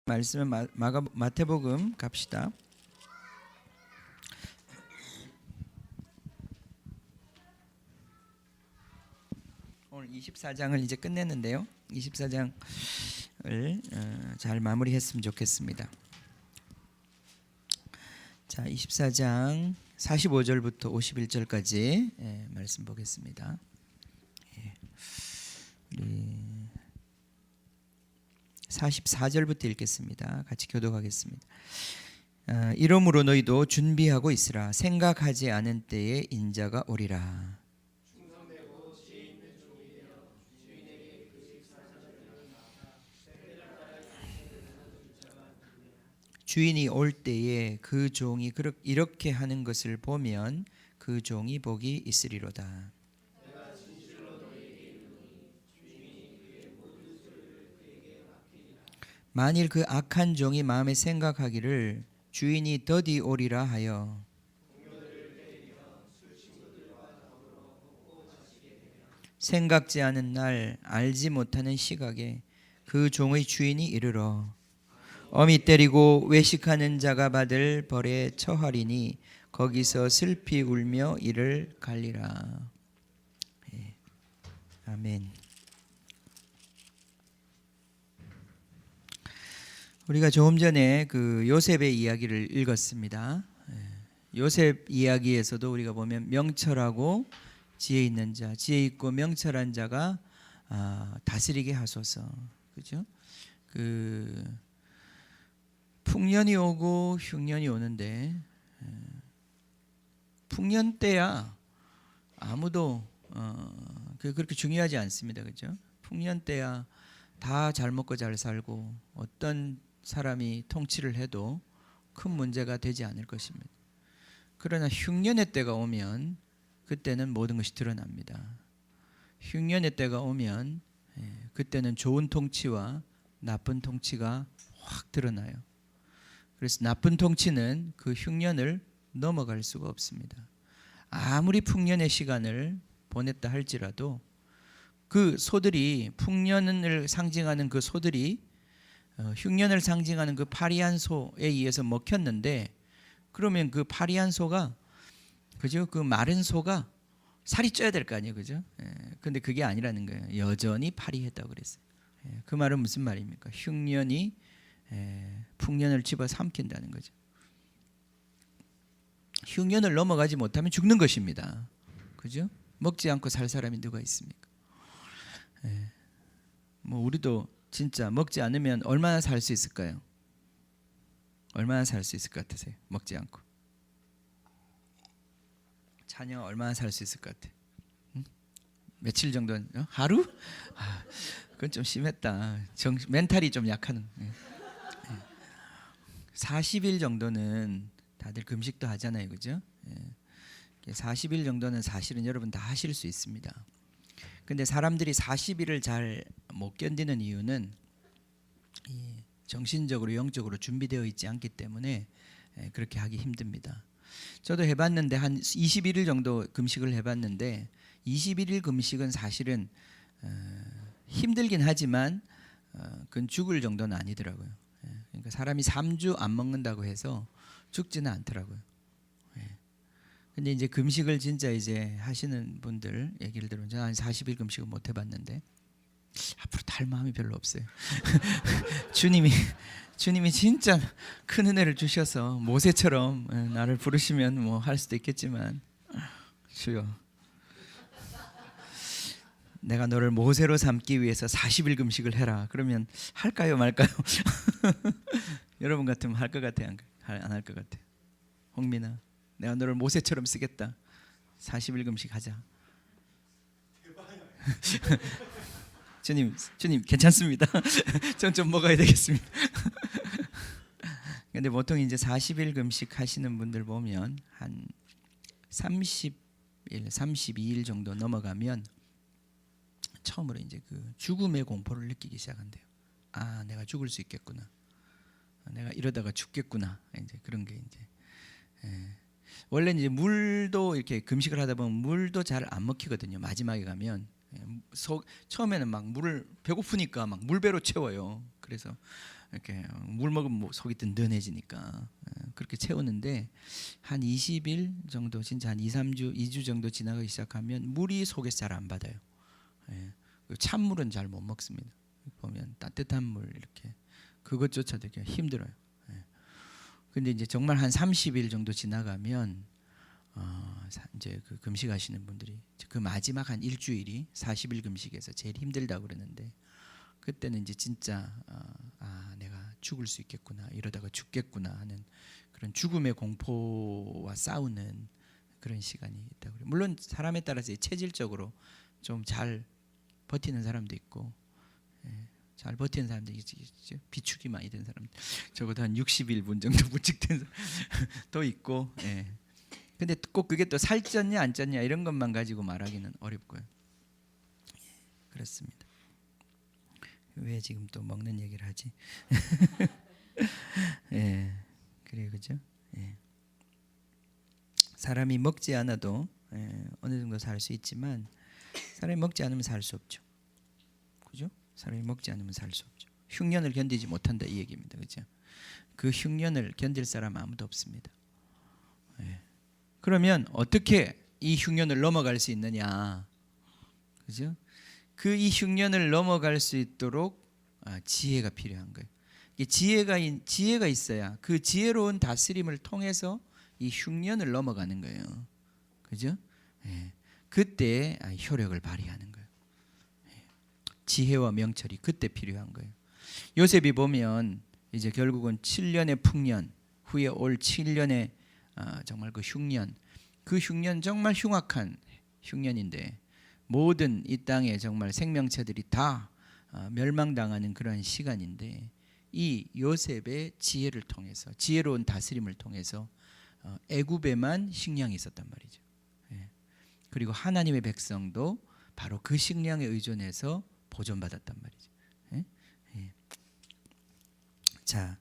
말씀은 마태복음 갑시다. 오늘 24장을 이제 끝냈는데요. 24장을 잘 마무리했으면 좋겠습니다. 자, 24장 45절부터 51절까지 말씀 보겠습니다. 우리 44절부터 읽겠습니다. 같이 교독하겠습니다. 이러므로 너희도 준비하고 있으라. 생각하지 않은 때에 인자가 오리라. 주인이 올 때에 그 종이 이렇게 하는 것을 보면 그 종이 복이 있으리로다. 만일 그 악한 종이 마음에 생각하기를 주인이 더디 오리라 하여 생각지 않은 날 알지 못하는 시각에 그 종의 주인이 이르러 어미 때리고 외식하는 자가 받을 벌에 처하리니 거기서 슬피 울며 이를 갈리라. 아멘. 우리가 조금 전에 그 요셉의 이야기를 읽었습니다. 요셉 이야기에서도 우리가 보면 명철하고 지혜 있는 자, 지혜 있고 명철한 자가 다스리게 하소서. 그죠? 그 풍년이 오고 흉년이 오는데 풍년 때야 아무도 그렇게 중요하지 않습니다. 그죠? 풍년 때야 다 잘 먹고 잘 살고 어떤 사람이 통치를 해도 큰 문제가 되지 않을 것입니다. 그러나 흉년의 때가 오면 그때는 모든 것이 드러납니다. 흉년의 때가 오면 그때는 좋은 통치와 나쁜 통치가 확 드러나요. 그래서 나쁜 통치는 그 흉년을 넘어갈 수가 없습니다. 아무리 풍년의 시간을 보냈다 할지라도 그 소들이 풍년을 상징하는 그 소들이 흉년을 상징하는 그 파리한 소에 의해서 먹혔는데 그러면 그 파리한 소가 그죠? 그 마른 소가 살이 쪄야 될 거 아니에요, 그죠? 근데 그게 아니라는 거예요. 여전히 파리했다고 그랬어요. 그 말은 무슨 말입니까? 흉년이 풍년을 집어 삼킨다는 거죠. 흉년을 넘어가지 못하면 죽는 것입니다. 그죠? 먹지 않고 살 사람이 누가 있습니까? 뭐 우리도 진짜 먹지 않으면 얼마나 살 수 있을까요? 얼마나 살 수 있을 것 같으세요? 먹지 않고 자녀 얼마나 살 수 있을 것 같아? 응? 며칠 정도는? 하루? 그건 좀 심했다. 멘탈이 좀 약한. 40일 정도는 다들 금식도 하잖아요, 그죠? 40일 정도는 사실은 여러분 다 하실 수 있습니다. 근데 사람들이 40일을 잘 못 견디는 이유는 정신적으로 영적으로 준비되어 있지 않기 때문에 그렇게 하기 힘듭니다. 저도 해봤는데 한 21일 정도 금식을 해봤는데 21일 금식은 사실은 힘들긴 하지만 그건 죽을 정도는 아니더라고요. 그러니까 사람이 3주 안 먹는다고 해서 죽지는 않더라고요. 근데 이제 금식을 진짜 이제 하시는 분들 얘기를 들으면 저는 한 40일 금식을 못 해봤는데 앞으로 달 마음이 별로 없어요. 주님이 진짜 큰 은혜를 주셔서 모세처럼 나를 부르시면 뭐 할 수도 있겠지만 주여 내가 너를 모세로 삼기 위해서 40일 금식을 해라. 그러면 할까요 말까요? 여러분 같으면 할 것 같아요? 안 할 것 같아요? 홍민아 내가 너를 모세처럼 쓰겠다. 40일 금식 하자. 주님 괜찮습니다. 전 좀 먹어야 되겠습니다. 근데 보통 이제 40일 금식 하시는 분들 보면 한 30일, 32일 정도 넘어가면 처음으로 이제 그 죽음의 공포를 느끼기 시작한대요. 아, 내가 죽을 수 있겠구나. 내가 이러다가 죽겠구나. 이제 그런 게 이제. 원래 이제 물도 이렇게 금식을 하다 보면 물도 잘 안 먹히거든요. 마지막에 가면 처음에는 막 물을 배고프니까 막 물배로 채워요. 그래서 이렇게 물 먹으면 속이 든든해지니까 그렇게 채우는데 한 20일 정도 진짜 한 2, 3주, 2주 정도 지나가기 시작하면 물이 속에서 잘 안 받아요. 찬물은 잘 못 먹습니다. 보면 따뜻한 물 이렇게 그것조차도 힘들어요. 근데 이제 정말 한 30일 정도 지나가면 이제 그 금식하시는 분들이 그 마지막 한 일주일이 40일 금식에서 제일 힘들다고 그러는데 그때는 이제 진짜 내가 죽을 수 있겠구나, 이러다가 죽겠구나 하는 그런 죽음의 공포와 싸우는 그런 시간이 있다고 그래요. 물론 사람에 따라서 체질적으로 좀 잘 버티는 사람도 있고 잘 버티는 사람도 있죠. 비축이 많이 된 사람, 적어도 한 60일분 정도 부축된 사람도 있고. 근데 꼭 그게 또 살쪘냐 안 쪘냐 이런 것만 가지고 말하기는 어렵고요. 그렇습니다. 왜 지금 또 먹는 얘기를 하지? 그래요, 그죠? 사람이 먹지 않아도 어느 정도 살 수 있지만 사람이 먹지 않으면 살 수 없죠. 그죠? 사람이 먹지 않으면 살 수 없죠. 흉년을 견디지 못한다 이 얘기입니다. 그죠? 그 흉년을 견딜 사람 아무도 없습니다. 그러면 어떻게 이 흉년을 넘어갈 수 있느냐? 그죠? 그 이 흉년을 넘어갈 수 있도록 지혜가 필요한 거예요. 지혜가 있어야 그 지혜로운 다스림을 통해서 이 흉년을 넘어가는 거예요. 그죠? 그때 효력을 발휘하는 거예요. 지혜와 명철이 그때 필요한 거예요. 요셉이 보면 이제 결국은 7년의 풍년 후에 올 7년의 정말 그 흉년 정말 흉악한 흉년인데 모든 이 땅에 정말 생명체들이 다 멸망당하는 그런 시간인데 이 요셉의 지혜를 통해서 지혜로운 다스림을 통해서 애굽에만 식량이 있었단 말이죠. 그리고 하나님의 백성도 바로 그 식량에 의존해서 보존받았단 말이죠. 자,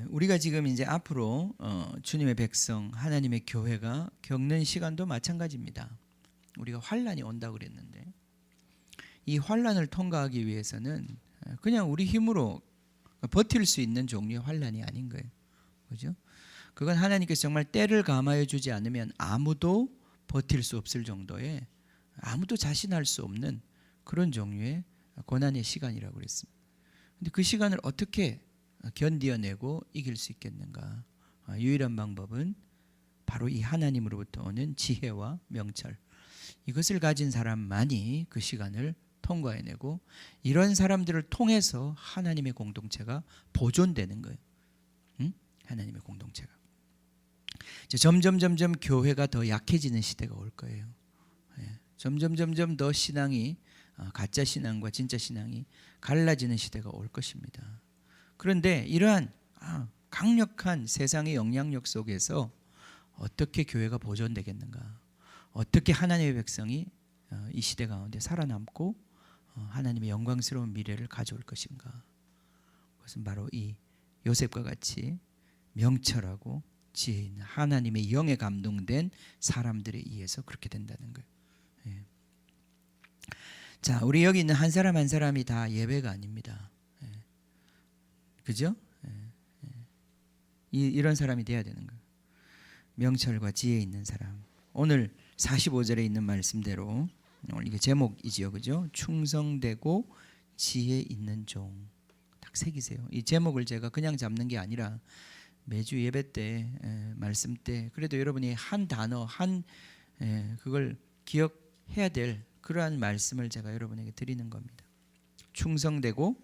우리가 지금 이제 앞으로 주님의 백성 하나님의 교회가 겪는 시간도 마찬가지입니다. 우리가 환란이 온다고 그랬는데 이 환란을 통과하기 위해서는 그냥 우리 힘으로 버틸 수 있는 종류의 환란이 아닌 거예요. 그죠? 그건 하나님께서 정말 때를 감하여 주지 않으면 아무도 버틸 수 없을 정도의 아무도 자신할 수 없는 그런 종류의 고난의 시간이라고 그랬습니다. 근데 그 시간을 어떻게 견디어내고 이길 수 있겠는가? 유일한 방법은 바로 이 하나님으로부터 오는 지혜와 명철, 이것을 가진 사람만이 그 시간을 통과해내고 이런 사람들을 통해서 하나님의 공동체가 보존되는 거예요. 하나님의 공동체가 점점 교회가 더 약해지는 시대가 올 거예요. 점점 더 신앙이 가짜 신앙과 진짜 신앙이 갈라지는 시대가 올 것입니다. 그런데 이러한 강력한 세상의 영향력 속에서 어떻게 교회가 보존되겠는가? 어떻게 하나님의 백성이 이 시대 가운데 살아남고 하나님의 영광스러운 미래를 가져올 것인가? 그것은 바로 이 요셉과 같이 명철하고 지혜 있는 하나님의 영에 감동된 사람들에 의해서 그렇게 된다는 거예요. 자, 우리 여기 있는 한 사람 한 사람이 다 예배가 아닙니다. 그죠? 이런 사람이 돼야 되는 거예요. 명철과 지혜 있는 사람. 오늘 45절에 있는 말씀대로 오늘 이게 제목이지요, 그죠? 충성되고 지혜 있는 종. 딱 새기세요. 이 제목을 제가 그냥 잡는 게 아니라 매주 예배 때 말씀 때 그래도 여러분이 한 단어 그걸 기억해야 될 그러한 말씀을 제가 여러분에게 드리는 겁니다. 충성되고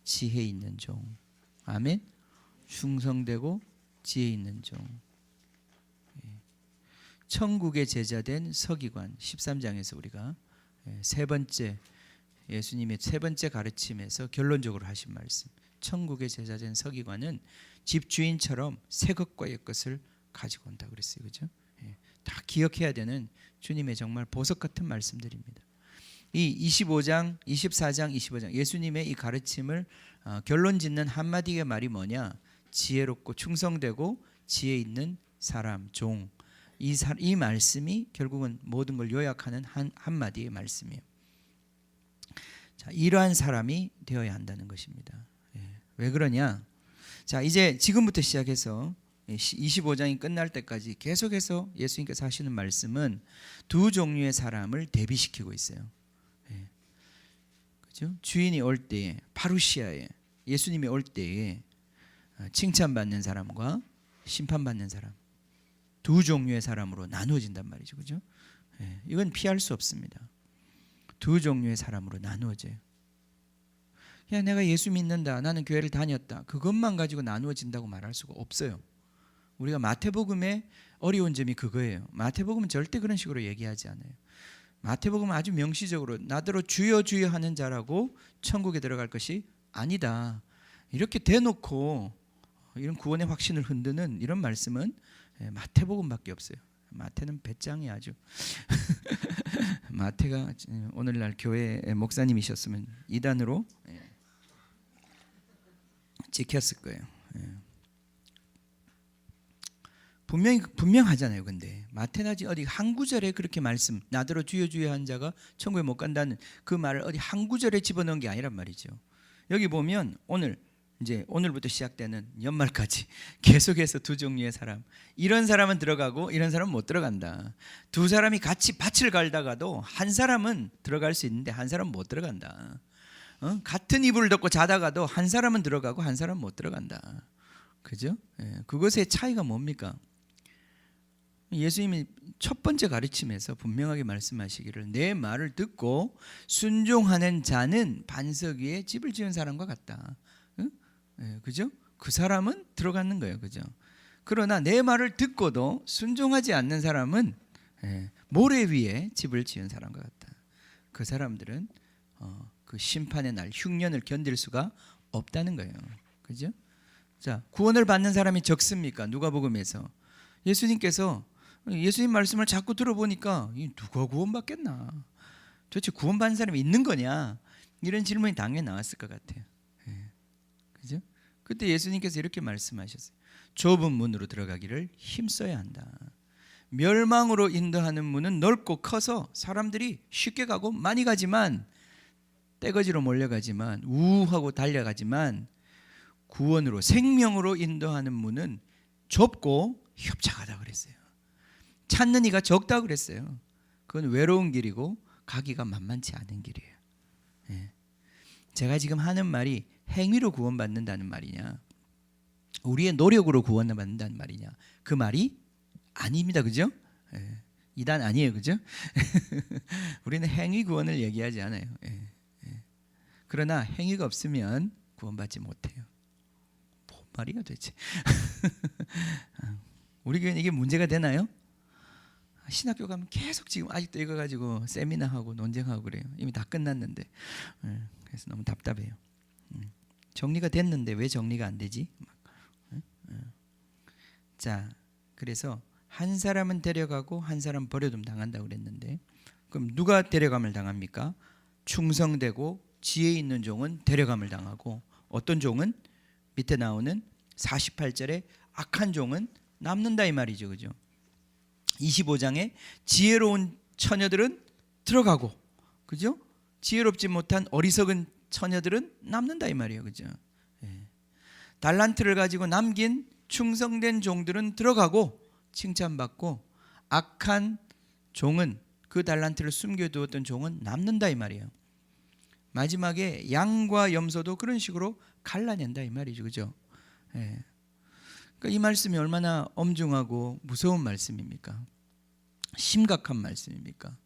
지혜 있는 종. 아멘. 충성되고 지혜 있는 종. 천국의 제자된 서기관 13장에서 우리가 세 번째 예수님의 세 번째 가르침에서 결론적으로 하신 말씀. 천국의 제자된 서기관은 집주인처럼 새 것과 옛 것을 가지고 온다고 그랬어요. 그죠? 다 기억해야 되는 주님의 정말 보석 같은 말씀들입니다. 이 24장 25장 예수님의 이 가르침을 결론 짓는 한마디의 말이 뭐냐? 지혜롭고 충성되고 지혜 있는 사람, 종. 이 말씀이 결국은 모든 걸 요약하는 한마디의 말씀이에요. 자, 이러한 사람이 되어야 한다는 것입니다. 왜 그러냐? 자, 이제 지금부터 시작해서 25장이 끝날 때까지 계속해서 예수님께서 하시는 말씀은 두 종류의 사람을 대비시키고 있어요. 예. 그죠? 주인이 올 때에, 파루시아에 예수님이 올 때에 칭찬받는 사람과 심판받는 사람, 두 종류의 사람으로 나누어진단 말이죠. 그죠? 예. 이건 피할 수 없습니다. 두 종류의 사람으로 나누어져요. 그냥 내가 예수 믿는다, 나는 교회를 다녔다, 그것만 가지고 나누어진다고 말할 수가 없어요. 우리가 마태복음의 어려운 점이 그거예요. 마태복음은 절대 그런 식으로 얘기하지 않아요. 마태복음은 아주 명시적으로 나더러 주여 주여 하는 자라고 천국에 들어갈 것이 아니다, 이렇게 대놓고 이런 구원의 확신을 흔드는 이런 말씀은 마태복음밖에 없어요. 마태는 배짱이 아주 마태가 오늘날 교회 목사님이셨으면 이단으로 찍혔을 거예요. 분명하잖아요. 근데 마태나 어디 한 구절에 그렇게 말씀, 나더러 주여 주여 한 자가 천국에 못 간다는 그 말을 어디 한 구절에 집어넣은 게 아니란 말이죠. 여기 보면 오늘부터 시작되는 연말까지 계속해서 두 종류의 사람, 이런 사람은 들어가고 이런 사람은 못 들어간다. 두 사람이 같이 밭을 갈다가도 한 사람은 들어갈 수 있는데 한 사람은 못 들어간다. 같은 이불을 덮고 자다가도 한 사람은 들어가고 한 사람은 못 들어간다. 그죠? 그것의 차이가 뭡니까? 예수님이 첫 번째 가르침에서 분명하게 말씀하시기를 내 말을 듣고 순종하는 자는 반석 위에 집을 지은 사람과 같다. 그죠? 그 사람은 들어가는 거예요. 그죠? 그러나 내 말을 듣고도 순종하지 않는 사람은 모래 위에 집을 지은 사람과 같다. 그 사람들은 그 심판의 날 흉년을 견딜 수가 없다는 거예요. 그죠? 자, 구원을 받는 사람이 적습니까? 누가복음에서 예수님께서 예수님 말씀을 자꾸 들어보니까 누가 구원받겠나? 도대체 구원받는 사람이 있는 거냐? 이런 질문이 당연히 나왔을 것 같아요. 그죠? 그때 예수님께서 이렇게 말씀하셨어요. 좁은 문으로 들어가기를 힘써야 한다. 멸망으로 인도하는 문은 넓고 커서 사람들이 쉽게 가고 많이 가지만, 떼거지로 몰려가지만, 우하고 달려가지만, 구원으로 생명으로 인도하는 문은 좁고 협착하다 그랬어요. 찾는 이가 적다 그랬어요. 그건 외로운 길이고 가기가 만만치 않은 길이에요. 제가 지금 하는 말이 행위로 구원받는다는 말이냐, 우리의 노력으로 구원받는다는 말이냐, 그 말이 아닙니다. 그죠? 이단 아니에요. 그죠? 우리는 행위 구원을 얘기하지 않아요. 그러나 행위가 없으면 구원받지 못해요. 뭔 말이야 도대체? 우리 교회는 이게 문제가 되나요? 신학교 가면 계속 지금 아직도 이거 가지고 세미나하고 논쟁하고 그래요. 이미 다 끝났는데. 그래서 너무 답답해요. 정리가 됐는데 왜 정리가 안 되지? 자, 그래서 한 사람은 데려가고 한 사람 버려둠 당한다고 그랬는데, 그럼 누가 데려감을 당합니까? 충성되고 지혜 있는 종은 데려감을 당하고, 어떤 종은 밑에 나오는 48절에 악한 종은 남는다 이 말이죠. 그죠? 25장에 지혜로운 처녀들은 들어가고, 그죠? 지혜롭지 못한 어리석은 처녀들은 남는다 이 말이에요. 그죠? 달란트를 가지고 남긴 충성된 종들은 들어가고 칭찬받고, 악한 종은, 그 달란트를 숨겨두었던 종은 남는다 이 말이에요. 마지막에 양과 염소도 그런 식으로 갈라낸다 이 말이죠. 그죠? 그러니까 이 말씀이 얼마나 엄중하고 무서운 말씀입니까? 심각한 말씀입니까?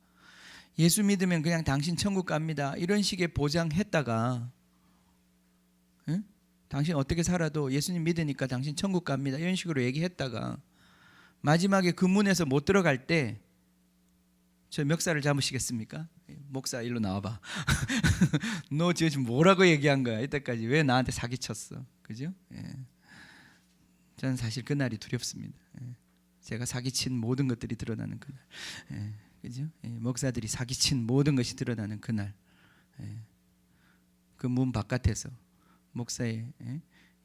예수 믿으면 그냥 당신 천국 갑니다, 이런 식의 보장했다가, 당신 어떻게 살아도 예수님 믿으니까 당신 천국 갑니다, 이런 식으로 얘기했다가 마지막에 그 문에서 못 들어갈 때 저 멱살을 잡으시겠습니까? 목사 일로 나와봐. 너 지금 뭐라고 얘기한 거야? 이때까지 왜 나한테 사기쳤어? 그죠? 저는 사실 그날이 두렵습니다. 제가 사기친 모든 것들이 드러나는 그날. 그죠? 목사들이 사기친 모든 것이 드러나는 그날. 그 문 바깥에서 목사의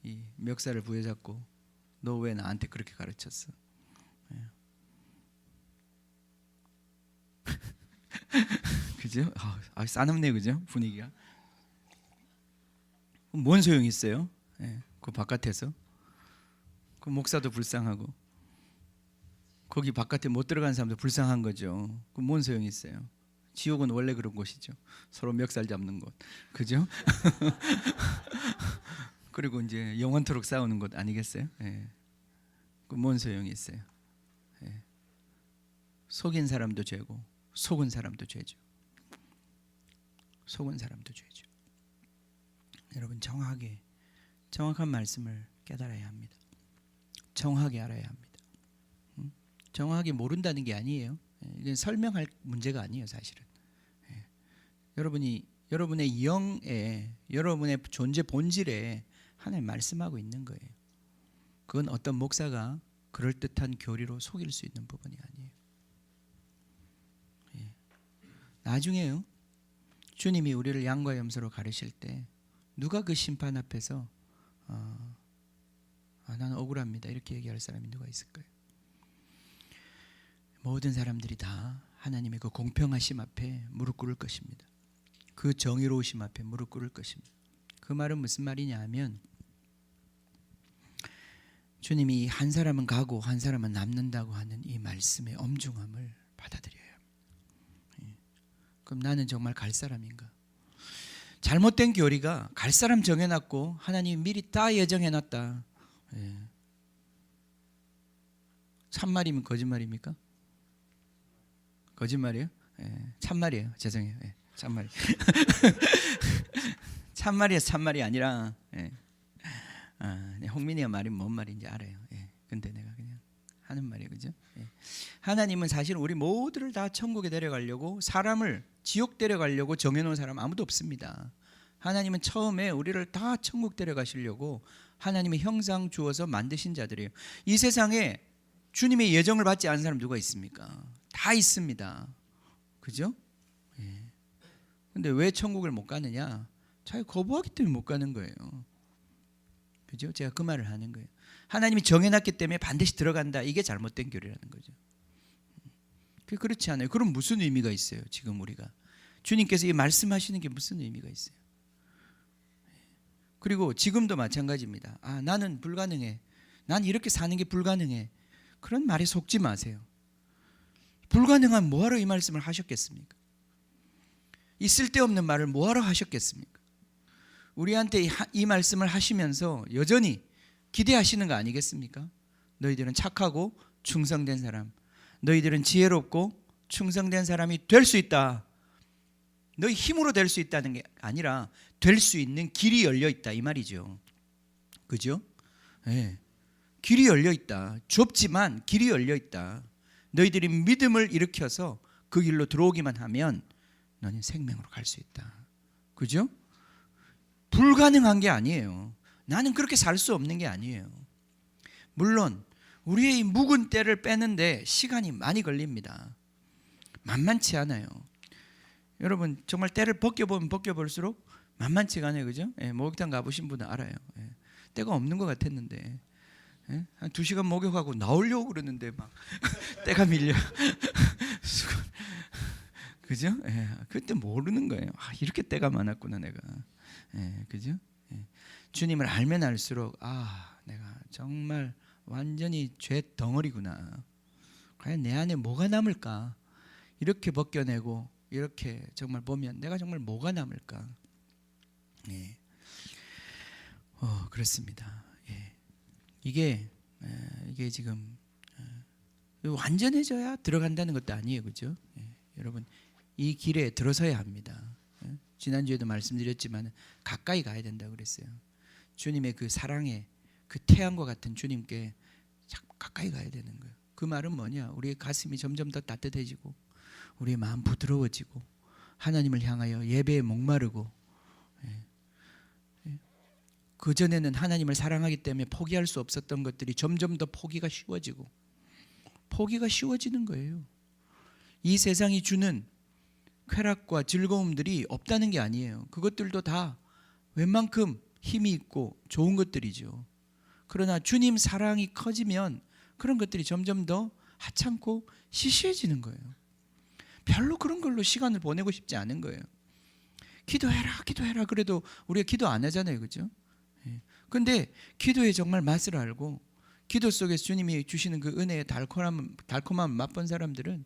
이 멱살을 부여잡고 너 왜 나한테 그렇게 가르쳤어? 그죠? 싸납네요. 그죠? 분위기가. 뭔 소용이 있어요? 예, 그 바깥에서 그 목사도 불쌍하고 거기 바깥에 못 들어간 사람도 불쌍한 거죠. 그 뭔 소용이 있어요? 지옥은 원래 그런 곳이죠. 서로 멱살 잡는 곳, 그죠? 그리고 이제 영원토록 싸우는 곳 아니겠어요? 예. 그 뭔 소용이 있어요? 예. 속인 사람도 죄고 속은 사람도 죄죠. 속은 사람도 죄죠. 여러분 정확한 말씀을 깨달아야 합니다. 정확하게 알아야 합니다. 정확하게 모른다는 게 아니에요. 이건 설명할 문제가 아니에요, 사실은. 여러분의 영에, 여러분의 존재 본질에 하나님 말씀하고 있는 거예요. 그건 어떤 목사가 그럴듯한 교리로 속일 수 있는 부분이 아니에요. 나중에요, 주님이 우리를 양과 염소로 가르실 때 누가 그 심판 앞에서 나는 억울합니다 이렇게 얘기할 사람이 누가 있을까요? 모든 사람들이 다 하나님의 그 공평하심 앞에 무릎 꿇을 것입니다. 그 정의로우심 앞에 무릎 꿇을 것입니다. 그 말은 무슨 말이냐 하면 주님이 한 사람은 가고 한 사람은 남는다고 하는 이 말씀의 엄중함을 받아들여야 합니다. 그럼 나는 정말 갈 사람인가? 잘못된 교리가 갈 사람 정해놨고 하나님이 미리 다 예정해놨다. 참말이면 거짓말입니까? 거짓말이에요? 참말이에요. 죄송해요. 참말이. 참말이야, 참말이 아니라 홍민이가 말이 뭔 말인지 알아요. 근데 내가 그냥 하는 말이에요, 그죠? 하나님은 사실 우리 모두를 다 천국에 데려가려고, 사람을 지옥 데려가려고 정해놓은 사람 아무도 없습니다. 하나님은 처음에 우리를 다 천국 데려가시려고 하나님의 형상 주어서 만드신 자들이에요. 이 세상에 주님의 예정을 받지 않은 사람 누가 있습니까? 다 있습니다. 그죠? 근데 왜 천국을 못 가느냐? 자기 거부하기 때문에 못 가는 거예요. 그죠? 제가 그 말을 하는 거예요. 하나님이 정해놨기 때문에 반드시 들어간다. 이게 잘못된 교리라는 거죠. 그렇지 않아요. 그럼 무슨 의미가 있어요? 지금 우리가 주님께서 이 말씀하시는 게 무슨 의미가 있어요? 그리고 지금도 마찬가지입니다. 나는 불가능해. 난 이렇게 사는 게 불가능해. 그런 말에 속지 마세요. 불가능한 뭐하러 이 말씀을 하셨겠습니까? 이 쓸데없는 말을 뭐하러 하셨겠습니까? 우리한테 이 말씀을 하시면서 여전히 기대하시는 거 아니겠습니까? 너희들은 착하고 충성된 사람, 너희들은 지혜롭고 충성된 사람이 될 수 있다. 너희 힘으로 될 수 있다는 게 아니라 될 수 있는 길이 열려 있다, 이 말이죠. 그죠? 길이 열려 있다. 좁지만 길이 열려 있다. 너희들이 믿음을 일으켜서 그 길로 들어오기만 하면 너는 생명으로 갈 수 있다. 그죠? 불가능한 게 아니에요. 나는 그렇게 살 수 없는 게 아니에요. 물론 우리의 이 묵은 때를 빼는데 시간이 많이 걸립니다. 만만치 않아요. 여러분 정말 때를 벗겨보면 벗겨볼수록 만만치가 않아요. 그죠? 목욕탕 가보신 분은 알아요. 때가 없는 것 같았는데 한 2시간 목욕하고 나오려고 그러는데 막 때가 밀려. 그죠? 그때 모르는 거예요. 이렇게 때가 많았구나 내가. 그죠? 주님을 알면 알수록 내가 정말 완전히 죄 덩어리구나. 과연 내 안에 뭐가 남을까? 이렇게 벗겨내고 이렇게 정말 보면 내가 정말 뭐가 남을까? 그렇습니다. 이게 지금 완전해져야 들어간다는 것도 아니에요, 그죠? 여러분 이 길에 들어서야 합니다. 지난주에도 말씀드렸지만 가까이 가야 된다고 그랬어요. 주님의 그 사랑의 그 태양과 같은 주님께 가까이 가야 되는 거예요. 그 말은 뭐냐? 우리의 가슴이 점점 더 따뜻해지고 우리의 마음 부드러워지고 하나님을 향하여 예배에 목마르고, 그전에는 하나님을 사랑하기 때문에 포기할 수 없었던 것들이 점점 더 포기가 쉬워지는 거예요. 이 세상이 주는 쾌락과 즐거움들이 없다는 게 아니에요. 그것들도 다 웬만큼 힘이 있고 좋은 것들이죠. 그러나 주님 사랑이 커지면 그런 것들이 점점 더 하찮고 시시해지는 거예요. 별로 그런 걸로 시간을 보내고 싶지 않은 거예요. 기도해라 그래도 우리가 기도 안 하잖아요, 그죠? 근데 기도의 정말 맛을 알고 기도 속에서 주님이 주시는 그 은혜의 달콤함을 맛본 사람들은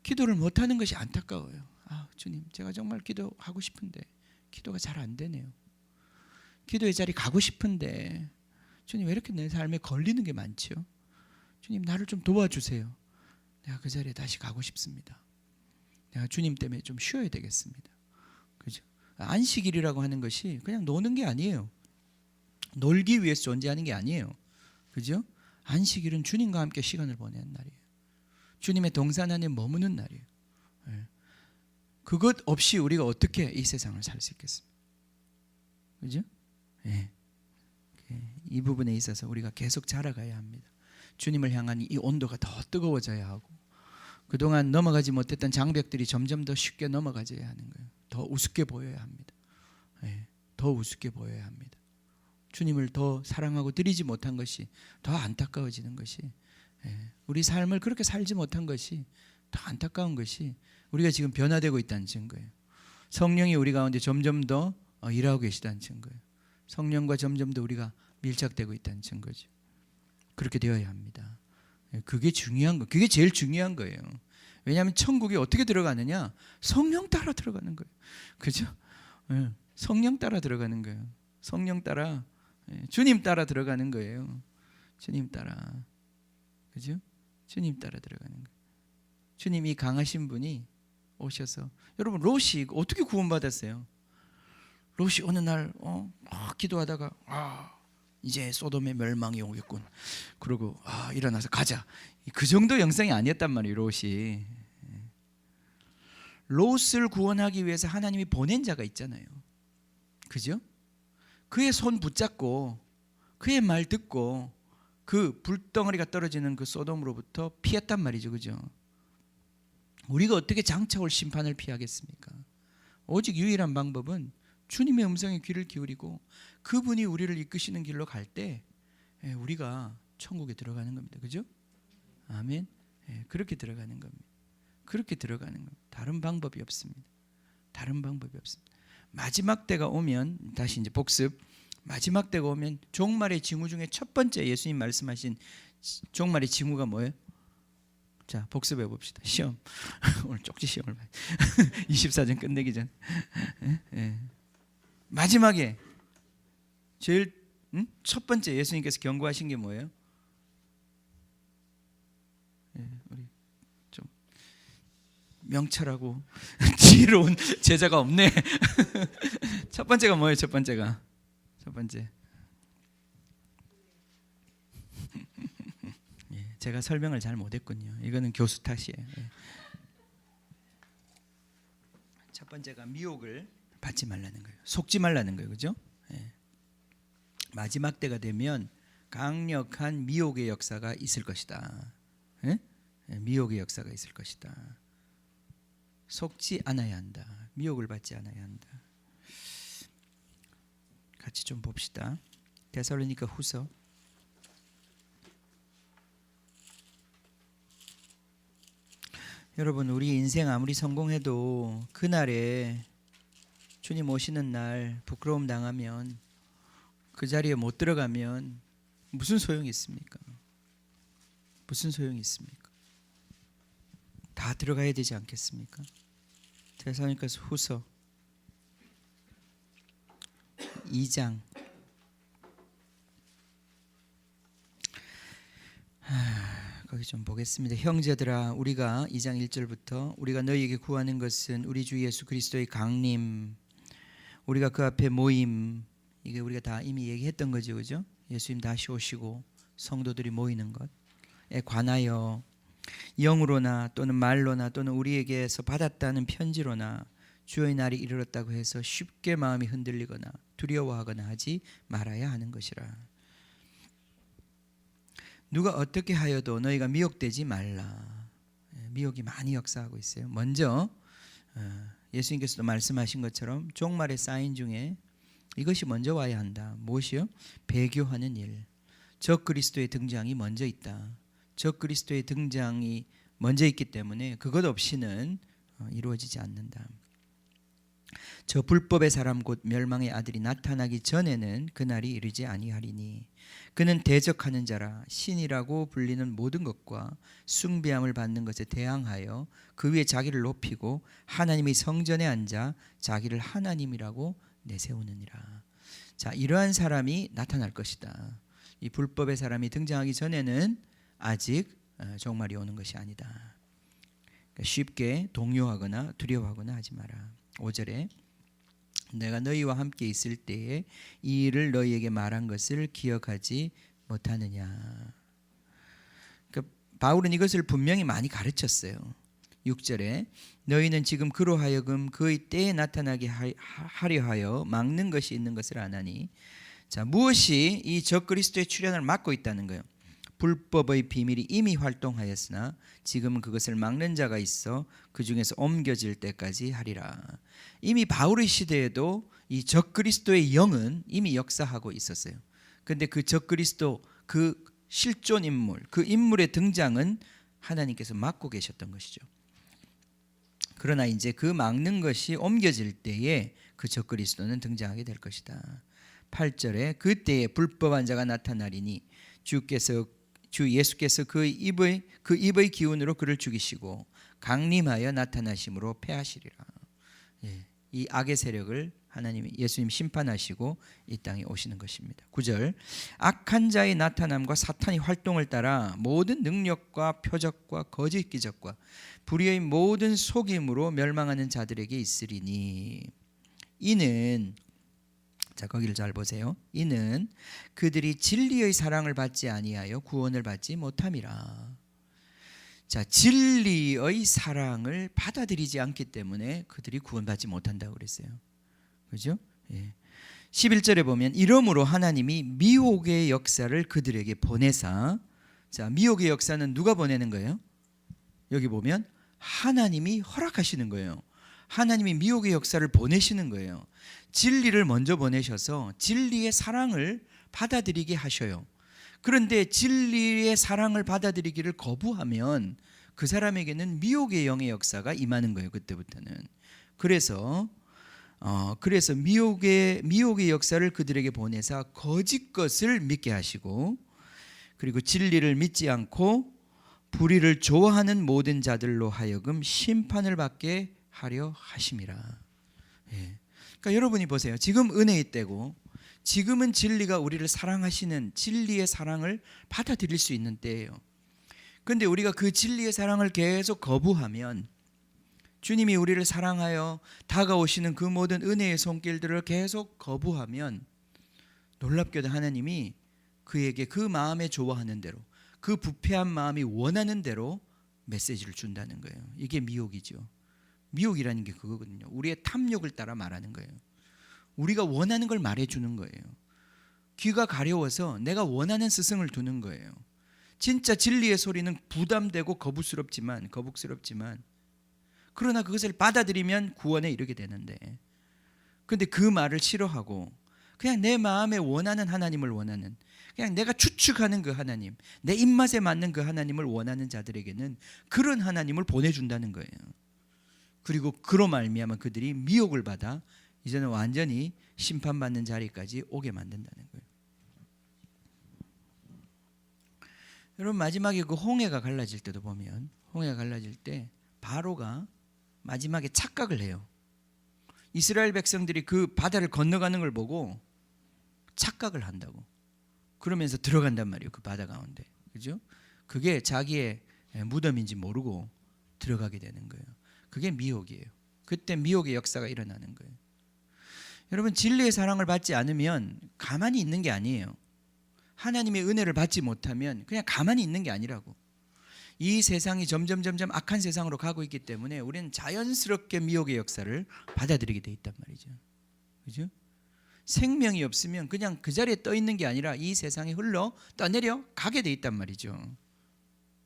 기도를 못하는 것이 안타까워요. 아, 주님, 제가 정말 기도하고 싶은데 기도가 잘 안 되네요. 기도의 자리 가고 싶은데 주님, 왜 이렇게 내 삶에 걸리는 게 많죠? 주님, 나를 좀 도와주세요. 내가 그 자리에 다시 가고 싶습니다. 내가 주님 때문에 좀 쉬어야 되겠습니다. 그죠? 안식일이라고 하는 것이 그냥 노는 게 아니에요. 놀기 위해서 존재하는 게 아니에요. 그죠? 안식일은 주님과 함께 시간을 보내는 날이에요. 주님의 동산 안에 머무는 날이에요. 그것 없이 우리가 어떻게 이 세상을 살 수 있겠습니까? 그죠? 이 부분에 있어서 우리가 계속 자라가야 합니다. 주님을 향한 이 온도가 더 뜨거워져야 하고, 그동안 넘어가지 못했던 장벽들이 점점 더 쉽게 넘어가져야 하는 거예요. 더 우습게 보여야 합니다. 더 우습게 보여야 합니다. 주님을 더 사랑하고 드리지 못한 것이 더 안타까워지는 것이, 우리 삶을 그렇게 살지 못한 것이 더 안타까운 것이 우리가 지금 변화되고 있다는 증거예요. 성령이 우리 가운데 점점 더 일하고 계시다는 증거예요. 성령과 점점 더 우리가 밀착되고 있다는 증거죠. 그렇게 되어야 합니다. 그게 중요한 거, 그게 제일 중요한 거예요. 왜냐하면 천국에 어떻게 들어가느냐? 성령 따라 들어가는 거예요. 그죠? 성령 따라 들어가는 거예요. 성령 따라, 주님 따라 들어가는 거예요. 주님 따라, 그죠? 주님 따라 들어가는 거예요. 주님이 강하신 분이 오셔서, 여러분 롯이 어떻게 구원받았어요? 롯이 어느 날 기도하다가 이제 소돔의 멸망이 오겠군. 그러고 일어나서 가자. 그 정도 영성이 아니었단 말이에요. 롯이. 롯을 구원하기 위해서 하나님이 보낸 자가 있잖아요. 그죠? 그의 손 붙잡고 그의 말 듣고 그 불덩어리가 떨어지는 그 소돔으로부터 피했단 말이죠. 그죠? 우리가 어떻게 장차올 심판을 피하겠습니까? 오직 유일한 방법은 주님의 음성에 귀를 기울이고 그분이 우리를 이끄시는 길로 갈 때 우리가 천국에 들어가는 겁니다. 그죠? 아멘. 그렇게 들어가는 겁니다. 그렇게 들어가는 겁니다. 다른 방법이 없습니다. 다른 방법이 없습니다. 마지막 때가 오면, 다시 이제 복습, 마지막 때가 오면 종말의 징후 중에 첫 번째 예수님 말씀하신 종말의 징후가 뭐예요? 자, 복습해 봅시다. 시험. 오늘 쪽지 시험을 봐요. 24점 끝내기 전. 마지막에 제일 첫 번째 예수님께서 경고하신 게 뭐예요? 우리 좀 명철하고 지혜로운 제자가 없네. 첫 번째가 뭐예요? 첫 번째 제가 설명을 잘 못했군요. 이거는 교수 탓이에요. 첫 번째가 미혹을 받지 말라는 거예요. 속지 말라는 거예요. 그죠? 마지막 때가 되면 강력한 미혹의 역사가 있을 것이다. 미혹의 역사가 있을 것이다. 속지 않아야 한다. 미혹을 받지 않아야 한다. 같이 좀 봅시다. 데살로니가 후서 '여러분, 우리 인생 아무리 성공해도 그날에 주님 오시는 날 부끄러움 당하면, 그 자리에 못 들어가면 무슨 소용이 있습니까? 무슨 소용이 있습니까? 다 들어가야 되지 않겠습니까?' 데살로니가서 후서 2장 거기 좀 보겠습니다. 형제들아, 우리가 2장 1절부터 우리가 너희에게 구하는 것은 우리 주 예수 그리스도의 강림, 우리가 그 앞에 모임, 이게 우리가 다 이미 얘기했던 거죠. 그죠? 예수님 다시 오시고 성도들이 모이는 것에 관하여 영으로나 또는 말로나 또는 우리에게서 받았다는 편지로나 주의 날이 이르렀다고 해서 쉽게 마음이 흔들리거나 두려워하거나 하지 말아야 하는 것이라. 누가 어떻게 하여도 너희가 미혹되지 말라. 미혹이 많이 역사하고 있어요. 먼저 예수님께서도 말씀하신 것처럼 종말의 사인 중에 이것이 먼저 와야 한다. 무엇이요? 배교하는 일. 적 그리스도의 등장이 먼저 있다. 적 그리스도의 등장이 먼저 있기 때문에 그것 없이는 이루어지지 않는다. 저 불법의 사람 곧 멸망의 아들이 나타나기 전에는 그날이 이르지 아니하리니 그는 대적하는 자라 신이라고 불리는 모든 것과 숭배함을 받는 것에 대항하여 그 위에 자기를 높이고 하나님의 성전에 앉아 자기를 하나님이라고 내세우느니라. 자, 이러한 사람이 나타날 것이다. 이 불법의 사람이 등장하기 전에는 아직 종말이 오는 것이 아니다. 그러니까 쉽게 동요하거나 두려워하거나 하지 마라. 5절에 내가 너희와 함께 있을 때에 이 일을 너희에게 말한 것을 기억하지 못하느냐. 그러니까 바울은 이것을 분명히 많이 가르쳤어요. 6절에 너희는 지금 그로 하여금 그의 때에 나타나게 하려 하여 막는 것이 있는 것을 아나니. 자, 무엇이 이 적그리스도의 출현을 막고 있다는 거예요. 불법의 비밀이 이미 활동하였으나 지금은 그것을 막는 자가 있어 그 중에서 옮겨질 때까지 하리라. 이미 바울의 시대에도 이 적그리스도의 영은 이미 역사하고 있었어요. 그런데 그 적그리스도, 그 실존 인물, 그 인물의 등장은 하나님께서 막고 계셨던 것이죠. 그러나 이제 그 막는 것이 옮겨질 때에 그 적그리스도는 등장하게 될 것이다. 8절에 그때에 불법한 자가 나타나리니 주 예수께서 그 입의 기운으로 그를 죽이시고 강림하여 나타나심으로 패하시리라. 이 악의 세력을 하나님이 예수님 심판하시고 이 땅에 오시는 것입니다. 9절 악한 자의 나타남과 사탄의 활동을 따라 모든 능력과 표적과 거짓 기적과 불의의 모든 속임으로 멸망하는 자들에게 있으리니 이는, 자, 거기를 잘 보세요. 이는 그들이 진리의 사랑을 받지 아니하여 구원을 받지 못함이라. 자, 진리의 사랑을 받아들이지 않기 때문에 그들이 구원받지 못한다고 그랬어요. 그죠? 예. 11절에 보면 이러므로 하나님이 미혹의 역사를 그들에게 보내사. 자, 미혹의 역사는 누가 보내는 거예요? 여기 보면 하나님이 허락하시는 거예요. 하나님이 미혹의 역사를 보내시는 거예요. 진리를 먼저 보내셔서 진리의 사랑을 받아들이게 하셔요. 그런데 진리의 사랑을 받아들이기를 거부하면 그 사람에게는 미혹의 영의 역사가 임하는 거예요. 그때부터는. 그래서 미혹의 역사를 그들에게 보내사 거짓 것을 믿게 하시고, 그리고 진리를 믿지 않고 불의를 좋아하는 모든 자들로 하여금 심판을 받게 하려 하심이라. 예. 그러니까 여러분이 보세요. 지금 은혜의 때고 지금은 진리가 우리를 사랑하시는 진리의 사랑을 받아들일 수 있는 때예요. 그런데 우리가 그 진리의 사랑을 계속 거부하면, 주님이 우리를 사랑하여 다가오시는 그 모든 은혜의 손길들을 계속 거부하면 놀랍게도 하나님이 그에게 그 마음에 좋아하는 대로, 그 부패한 마음이 원하는 대로 메시지를 준다는 거예요. 이게 미혹이죠. 미혹이라는 게 그거거든요. 우리의 탐욕을 따라 말하는 거예요. 우리가 원하는 걸 말해주는 거예요. 귀가 가려워서 내가 원하는 스승을 두는 거예요. 진짜 진리의 소리는 부담되고 거북스럽지만 그러나 그것을 받아들이면 구원에 이르게 되는데, 그런데 그 말을 싫어하고 그냥 내 마음에 원하는 하나님을 원하는, 그냥 내가 추측하는 그 하나님, 내 입맛에 맞는 그 하나님을 원하는 자들에게는 그런 하나님을 보내준다는 거예요. 그리고 그로 말미암아 그들이 미혹을 받아 이제는 완전히 심판받는 자리까지 오게 만든다는 거예요. 여러분, 마지막에 그 홍해가 갈라질 때도 보면, 홍해가 갈라질 때 바로가 마지막에 착각을 해요. 이스라엘 백성들이 그 바다를 건너가는 걸 보고 착각을 한다고. 그러면서 들어간단 말이에요. 그 바다 가운데. 그죠? 그게 자기의 무덤인지 모르고 들어가게 되는 거예요. 그게 미혹이에요. 그때 미혹의 역사가 일어나는 거예요. 여러분, 진리의 사랑을 받지 않으면 가만히 있는 게 아니에요. 하나님의 은혜를 받지 못하면 그냥 가만히 있는 게 아니라고. 이 세상이 점점 악한 세상으로 가고 있기 때문에 우리는 자연스럽게 미혹의 역사를 받아들이게 돼 있단 말이죠. 그죠? 생명이 없으면 그냥 그 자리에 떠 있는 게 아니라 이 세상에 흘러 떠내려 가게 돼 있단 말이죠.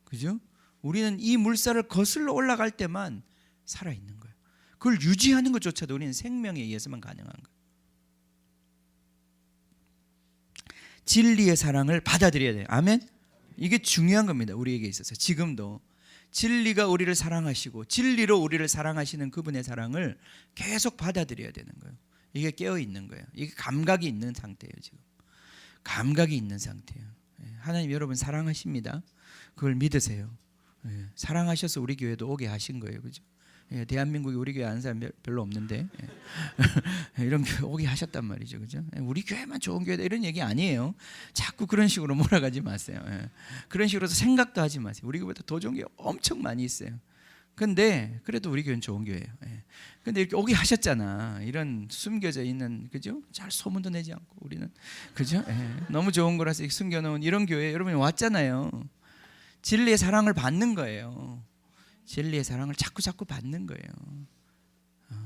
그죠? 우리는 이 물살을 거슬러 올라갈 때만 살아있는 거예요. 그걸 유지하는 것조차도 우리는 생명에 의해서만 가능한 거예요. 진리의 사랑을 받아들여야 돼요. 아멘? 이게 중요한 겁니다. 우리에게 있어서 지금도 진리가 우리를 사랑하시고 진리로 우리를 사랑하시는 그분의 사랑을 계속 받아들여야 되는 거예요. 이게 깨어 있는 거예요. 이게 감각이 있는 상태예요. 지금 감각이 있는 상태예요. 하나님 여러분 사랑하십니다. 그걸 믿으세요. 사랑하셔서 우리 교회도 오게 하신 거예요. 그죠? 대한민국에 우리 교회 아는 사람 별로 없는데 이런 교회 오게 하셨단 말이죠. 그죠? 우리 교회만 좋은 교회다 이런 얘기 아니에요. 자꾸 그런 식으로 몰아가지 마세요. 그런 식으로 생각도 하지 마세요. 우리 교회보다 더 좋은 교회 엄청 많이 있어요. 근데 그래도 우리 교회는 좋은 교회예요. 근데 이렇게 오게 하셨잖아. 이런 숨겨져 있는, 그죠? 잘 소문도 내지 않고 우리는, 그죠? 너무 좋은 거라서 숨겨놓은 이런 교회 여러분이 왔잖아요. 진리의 사랑을 받는 거예요. 진리의 사랑을 자꾸 받는 거예요.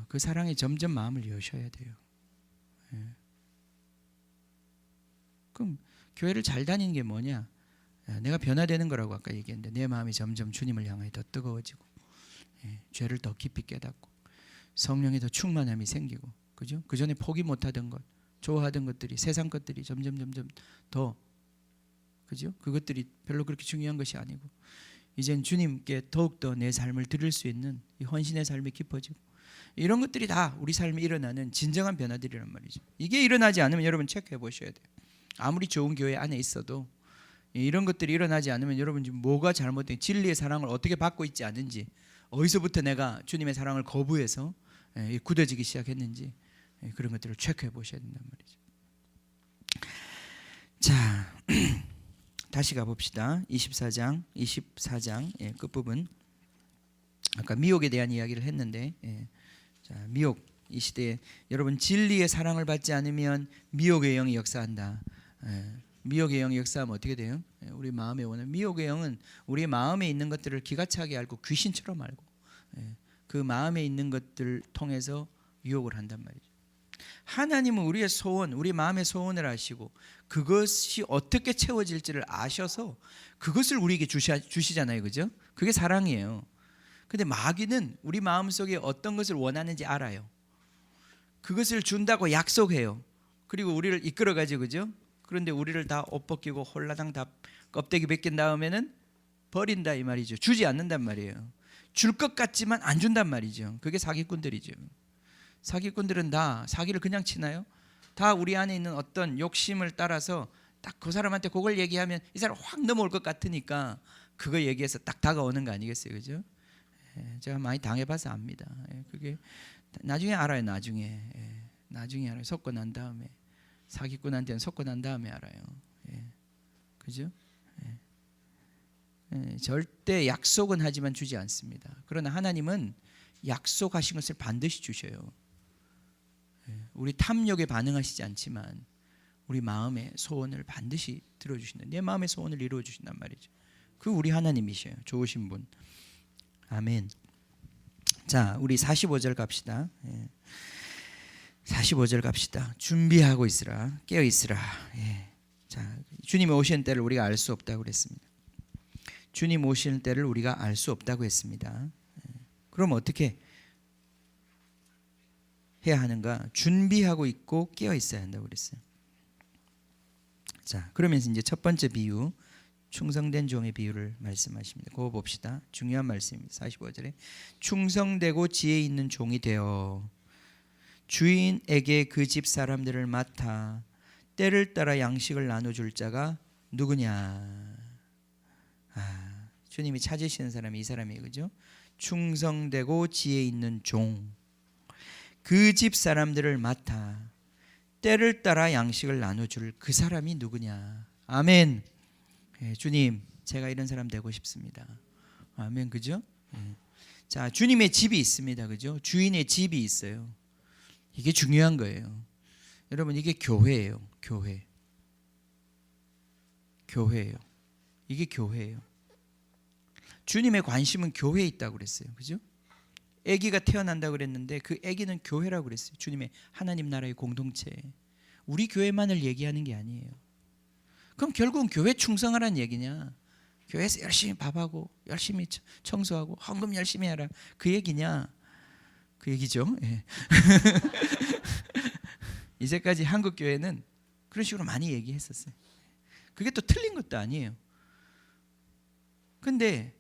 그 사랑에 점점 마음을 여셔야 돼요. 그럼 교회를 잘 다니는 게 뭐냐? 내가 변화되는 거라고 아까 얘기했는데 내 마음이 점점 주님을 향해 더 뜨거워지고 죄를 더 깊이 깨닫고 성령의 더 충만함이 생기고, 그죠? 그 전에 포기 못하던 것, 좋아하던 것들이, 세상 것들이 점점 더, 그죠? 그것들이 별로 그렇게 중요한 것이 아니고 이젠 주님께 더욱더 내 삶을 드릴 수 있는 이 헌신의 삶이 깊어지고, 이런 것들이 다 우리 삶에 일어나는 진정한 변화들이란 말이죠. 이게 일어나지 않으면 여러분 체크해 보셔야 돼요. 아무리 좋은 교회 안에 있어도 이런 것들이 일어나지 않으면 여러분 지금 뭐가 잘못된, 진리의 사랑을 어떻게 받고 있지 않은지, 어디서부터 내가 주님의 사랑을 거부해서 굳어지기 시작했는지, 그런 것들을 체크해 보셔야 된단 말이죠. 자, 다시 가봅시다. 24장 끝부분. 아까 미혹에 대한 이야기를 했는데, 자, 미혹, 이 시대에 여러분 진리의 사랑을 받지 않으면 미혹의 영이 역사한다. 미혹의 영이 역사하면 어떻게 돼요? 우리 마음에 오는 미혹의 영은 우리 마음에 있는 것들을 기가 차게 알고 귀신처럼 알고 그 마음에 있는 것들을 통해서 유혹을 한단 말이죠. 하나님은 우리의 소원, 우리 마음의 소원을 아시고 그것이 어떻게 채워질지를 아셔서 그것을 우리에게 주시잖아요. 그죠? 그게 사랑이에요. 근데 마귀는 우리 마음속에 어떤 것을 원하는지 알아요. 그것을 준다고 약속해요. 그리고 우리를 이끌어가죠. 그죠? 그런데 우리를 다 옷 벗기고 홀라당 다 껍데기 벗긴 다음에는 버린다 이 말이죠. 주지 않는단 말이에요. 줄 것 같지만 안 준단 말이죠. 그게 사기꾼들이죠. 사기꾼들은 다 사기를 그냥 치나요? 다 우리 안에 있는 어떤 욕심을 따라서 딱 그 사람한테 그걸 얘기하면 이 사람 확 넘어올 것 같으니까 그거 얘기해서 딱 다가오는 거 아니겠어요? 그죠? 제가 많이 당해봐서 압니다. 그게 나중에 알아요. 나중에 알아요. 속고 난 다음에, 사기꾼한테는 속고 난 다음에 알아요. 그죠? 절대 약속은 하지만 주지 않습니다. 그러나 하나님은 약속하신 것을 반드시 주셔요. 우리 탐욕에 반응하시지 않지만 우리 마음의 소원을 반드시 들어주신다. 내 마음의 소원을 이루어주신단 말이죠. 그 우리 하나님이셔요. 좋으신 분. 아멘. 자, 우리 45절 갑시다. 45절 갑시다. 준비하고 있으라, 깨어 있으라. 자, 주님이 오시는 때를 우리가 알 수 없다고 그랬습니다. 주님 오시는 때를 우리가 알 수 없다고 했습니다. 그럼 어떻게 해야 하는가? 준비하고 있고 깨어 있어야 한다고 그랬어요. 자, 그러면서 이제 첫 번째 비유, 충성된 종의 비유를 말씀하십니다. 그거 봅시다. 중요한 말씀입니다. 45절에 충성되고 지혜 있는 종이 되어 주인에게 그 집 사람들을 맡아 때를 따라 양식을 나눠줄 자가 누구냐? 주님이 찾으시는 사람이 이 사람이에요. 그죠? 충성되고 지혜 있는 종, 그 집 사람들을 맡아 때를 따라 양식을 나눠줄 그 사람이 누구냐? 아멘. 주님, 제가 이런 사람 되고 싶습니다. 아멘. 그죠? 자, 주님의 집이 있습니다. 그죠? 주인의 집이 있어요. 이게 중요한 거예요. 여러분, 이게 교회예요. 교회예요. 이게 교회예요. 주님의 관심은 교회에 있다고 그랬어요. 그죠? 아기가 태어난다고 그랬는데 그 아기는 교회라고 그랬어요. 주님의 하나님 나라의 공동체. 우리 교회만을 얘기하는 게 아니에요. 그럼 결국은 교회 충성하라는 얘기냐? 교회에서 열심히 밥하고 열심히 청소하고 헌금 열심히 하라, 그 얘기냐? 그 얘기죠. 이제까지 한국 교회는 그런 식으로 많이 얘기했었어요. 그게 또 틀린 것도 아니에요. 근데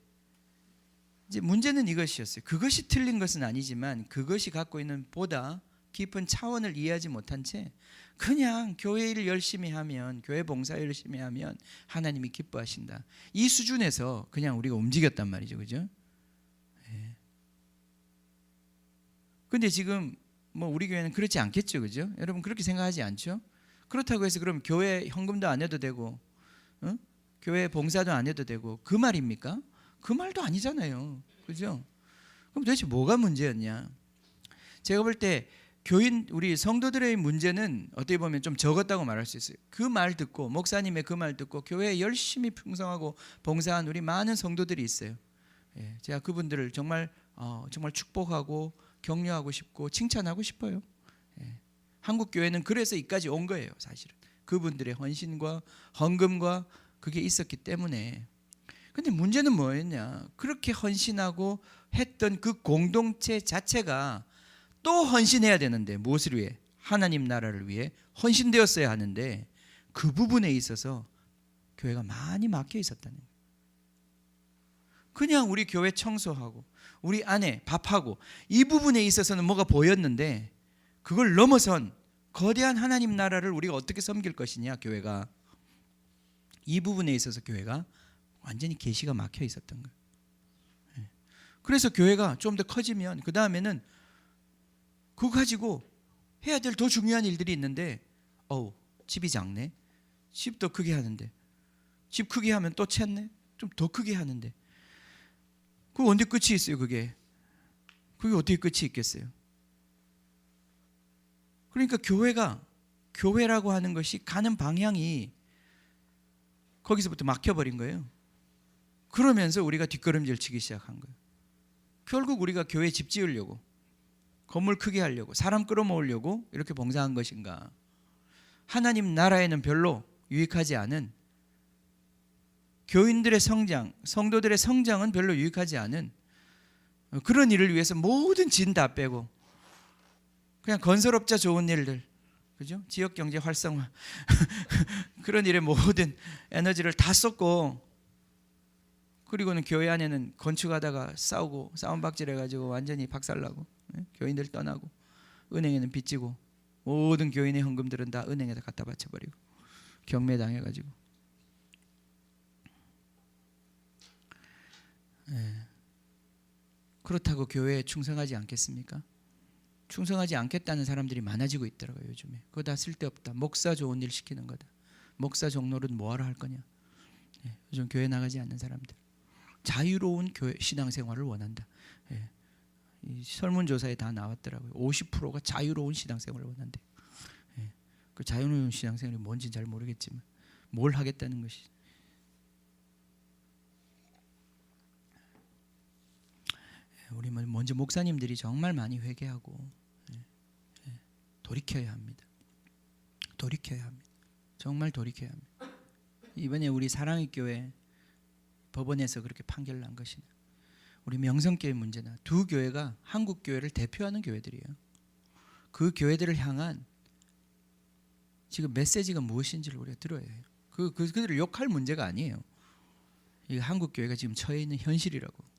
이제 문제는 이것이었어요. 그것이 틀린 것은 아니지만 그것이 갖고 있는 보다 깊은 차원을 이해하지 못한 채 그냥 교회 일 열심히 하면, 교회 봉사 열심히 하면 하나님이 기뻐하신다, 이 수준에서 그냥 우리가 움직였단 말이죠. 그죠? 예. 근데 지금 뭐 우리 교회는 그렇지 않겠죠. 그죠? 여러분 그렇게 생각하지 않죠? 그렇다고 해서 그럼 교회 헌금도 안 해도 되고, 교회 봉사도 안 해도 되고, 그 말입니까? 그 말도 아니잖아요. 그죠? 그럼 도대체 뭐가 문제였냐? 제가 볼 때 교인, 우리 성도들의 문제는 어떻게 보면 좀 적었다고 말할 수 있어요. 그 말 듣고, 목사님의 그 말 듣고 교회에 열심히 풍성하고 봉사한 우리 많은 성도들이 있어요. 예, 제가 그분들을 정말 축복하고 격려하고 싶고 칭찬하고 싶어요. 예, 한국 교회는 그래서 이까지 온 거예요. 사실은 그분들의 헌신과 헌금과 그게 있었기 때문에. 근데 문제는 뭐였냐? 그렇게 헌신하고 했던 그 공동체 자체가 또 헌신해야 되는데, 무엇을 위해? 하나님 나라를 위해 헌신되었어야 하는데 그 부분에 있어서 교회가 많이 막혀 있었다는 거예요. 그냥 우리 교회 청소하고 우리 안에 밥하고 이 부분에 있어서는 뭐가 보였는데, 그걸 넘어선 거대한 하나님 나라를 우리가 어떻게 섬길 것이냐, 교회가. 이 부분에 있어서 교회가 완전히 계시가 막혀 있었던 거예요. 그래서 교회가 좀 더 커지면 그 다음에는 그거 가지고 해야 될 더 중요한 일들이 있는데, 집이 작네, 집 더 크게 하는데, 집 크게 하면 또 챘네, 좀 더 크게 하는데, 그거 언제 끝이 있어요? 그게 어떻게 끝이 있겠어요? 그러니까 교회라고 하는 것이 가는 방향이 거기서부터 막혀버린 거예요. 그러면서 우리가 뒷걸음질 치기 시작한 거예요. 결국 우리가 교회 집 지으려고, 건물 크게 하려고, 사람 끌어모으려고 이렇게 봉사한 것인가? 하나님 나라에는 별로 유익하지 않은, 교인들의 성장, 성도들의 성장은 별로 유익하지 않은 그런 일을 위해서 모든 진 다 빼고 그냥 건설업자 좋은 일들, 그죠? 지역 경제 활성화 그런 일에 모든 에너지를 다 쏟고, 그리고는 교회 안에는 건축하다가 싸우고 싸움박질 해가지고 완전히 박살나고, 교인들 떠나고, 은행에는 빚지고, 모든 교인의 헌금들은 다 은행에다 갖다 바쳐버리고 경매당해가지고. 그렇다고 교회에 충성하지 않겠습니까? 충성하지 않겠다는 사람들이 많아지고 있더라고요. 요즘에 그거 다 쓸데없다, 목사 좋은 일 시키는 거다, 목사 종로는 뭐하러 할 거냐. 요즘 교회 나가지 않는 사람들, 자유로운 교회 신앙생활을 원한다. 이 설문조사에 다 나왔더라고요. 50%가 자유로운 신앙생활을 원한대요. 그 자유로운 신앙생활이 뭔지 잘 모르겠지만 뭘 하겠다는 것이. 우리 먼저 목사님들이 정말 많이 회개하고 돌이켜야 합니다. 돌이켜야 합니다. 정말 돌이켜야 합니다. 이번에 우리 사랑의 교회 법원에서 그렇게 판결 난 것이나, 우리 명성교회 문제나, 두 교회가 한국 교회를 대표하는 교회들이에요. 그 교회들을 향한 지금 메시지가 무엇인지를 우리가 들어야 해요. 그들을 욕할 문제가 아니에요. 이 한국 교회가 지금 처해 있는 현실이라고.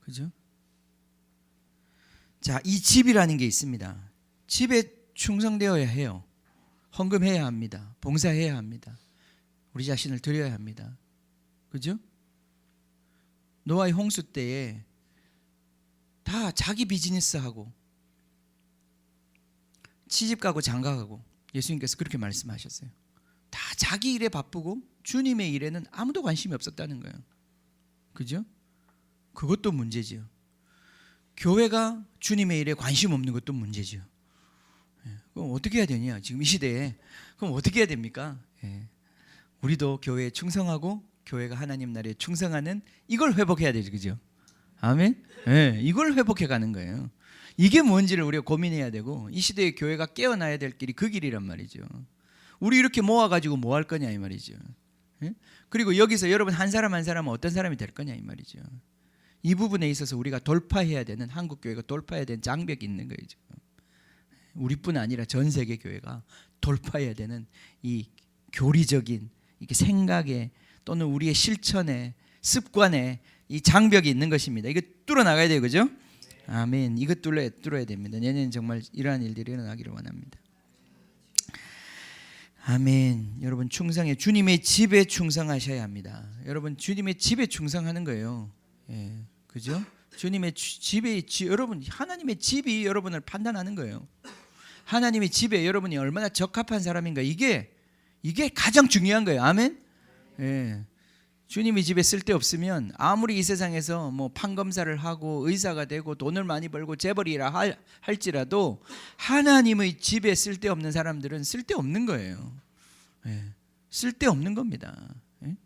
그죠? 자, 이 집이라는 게 있습니다. 집에 충성되어야 해요. 헌금해야 합니다. 봉사해야 합니다. 우리 자신을 드려야 합니다. 그죠? 노아의 홍수 때에 다 자기 비즈니스하고 시집가고 장가가고, 예수님께서 그렇게 말씀하셨어요. 다 자기 일에 바쁘고 주님의 일에는 아무도 관심이 없었다는 거예요. 그죠? 그것도 문제지요. 교회가 주님의 일에 관심 없는 것도 문제지요. 그럼 어떻게 해야 되냐? 지금 이 시대에 그럼 어떻게 해야 됩니까? 우리도 교회에 충성하고 교회가 하나님 나라에 충성하는 이걸 회복해야 되죠. 그죠? 아멘? 이걸 회복해 가는 거예요. 이게 뭔지를 우리가 고민해야 되고, 이 시대의 교회가 깨어나야 될 길이 그 길이란 말이죠. 우리 이렇게 모아가지고 뭐 할 거냐 이 말이죠. 그리고 여기서 여러분 한 사람은 어떤 사람이 될 거냐 이 말이죠. 이 부분에 있어서 우리가 돌파해야 되는, 한국 교회가 돌파해야 되는 장벽이 있는 거예요. 지금. 우리뿐 아니라 전 세계 교회가 돌파해야 되는 이 교리적인 이게 생각에 또는 우리의 실천에, 습관에 이 장벽이 있는 것입니다. 이거 뚫어 나가야 돼요, 그죠? 아멘. 이거 뚫어야 됩니다. 내년엔 정말 이러한 일들이 일어나기를 원합니다. 아멘. 여러분 충성해. 주님의 집에 충성하셔야 합니다. 여러분 주님의 집에 충성하는 거예요. 예, 그죠? 주님의 집에 여러분 하나님의 집이 여러분을 판단하는 거예요. 하나님의 집에 여러분이 얼마나 적합한 사람인가 이게 가장 중요한 거예요. 아멘. 예. 주님의 집에 쓸데없으면 아무리 이 세상에서 뭐 판검사를 하고 의사가 되고 돈을 많이 벌고 재벌이라 할지라도 하나님의 집에 쓸데없는 사람들은 쓸데없는 거예요. 예. 쓸데없는 겁니다. 예?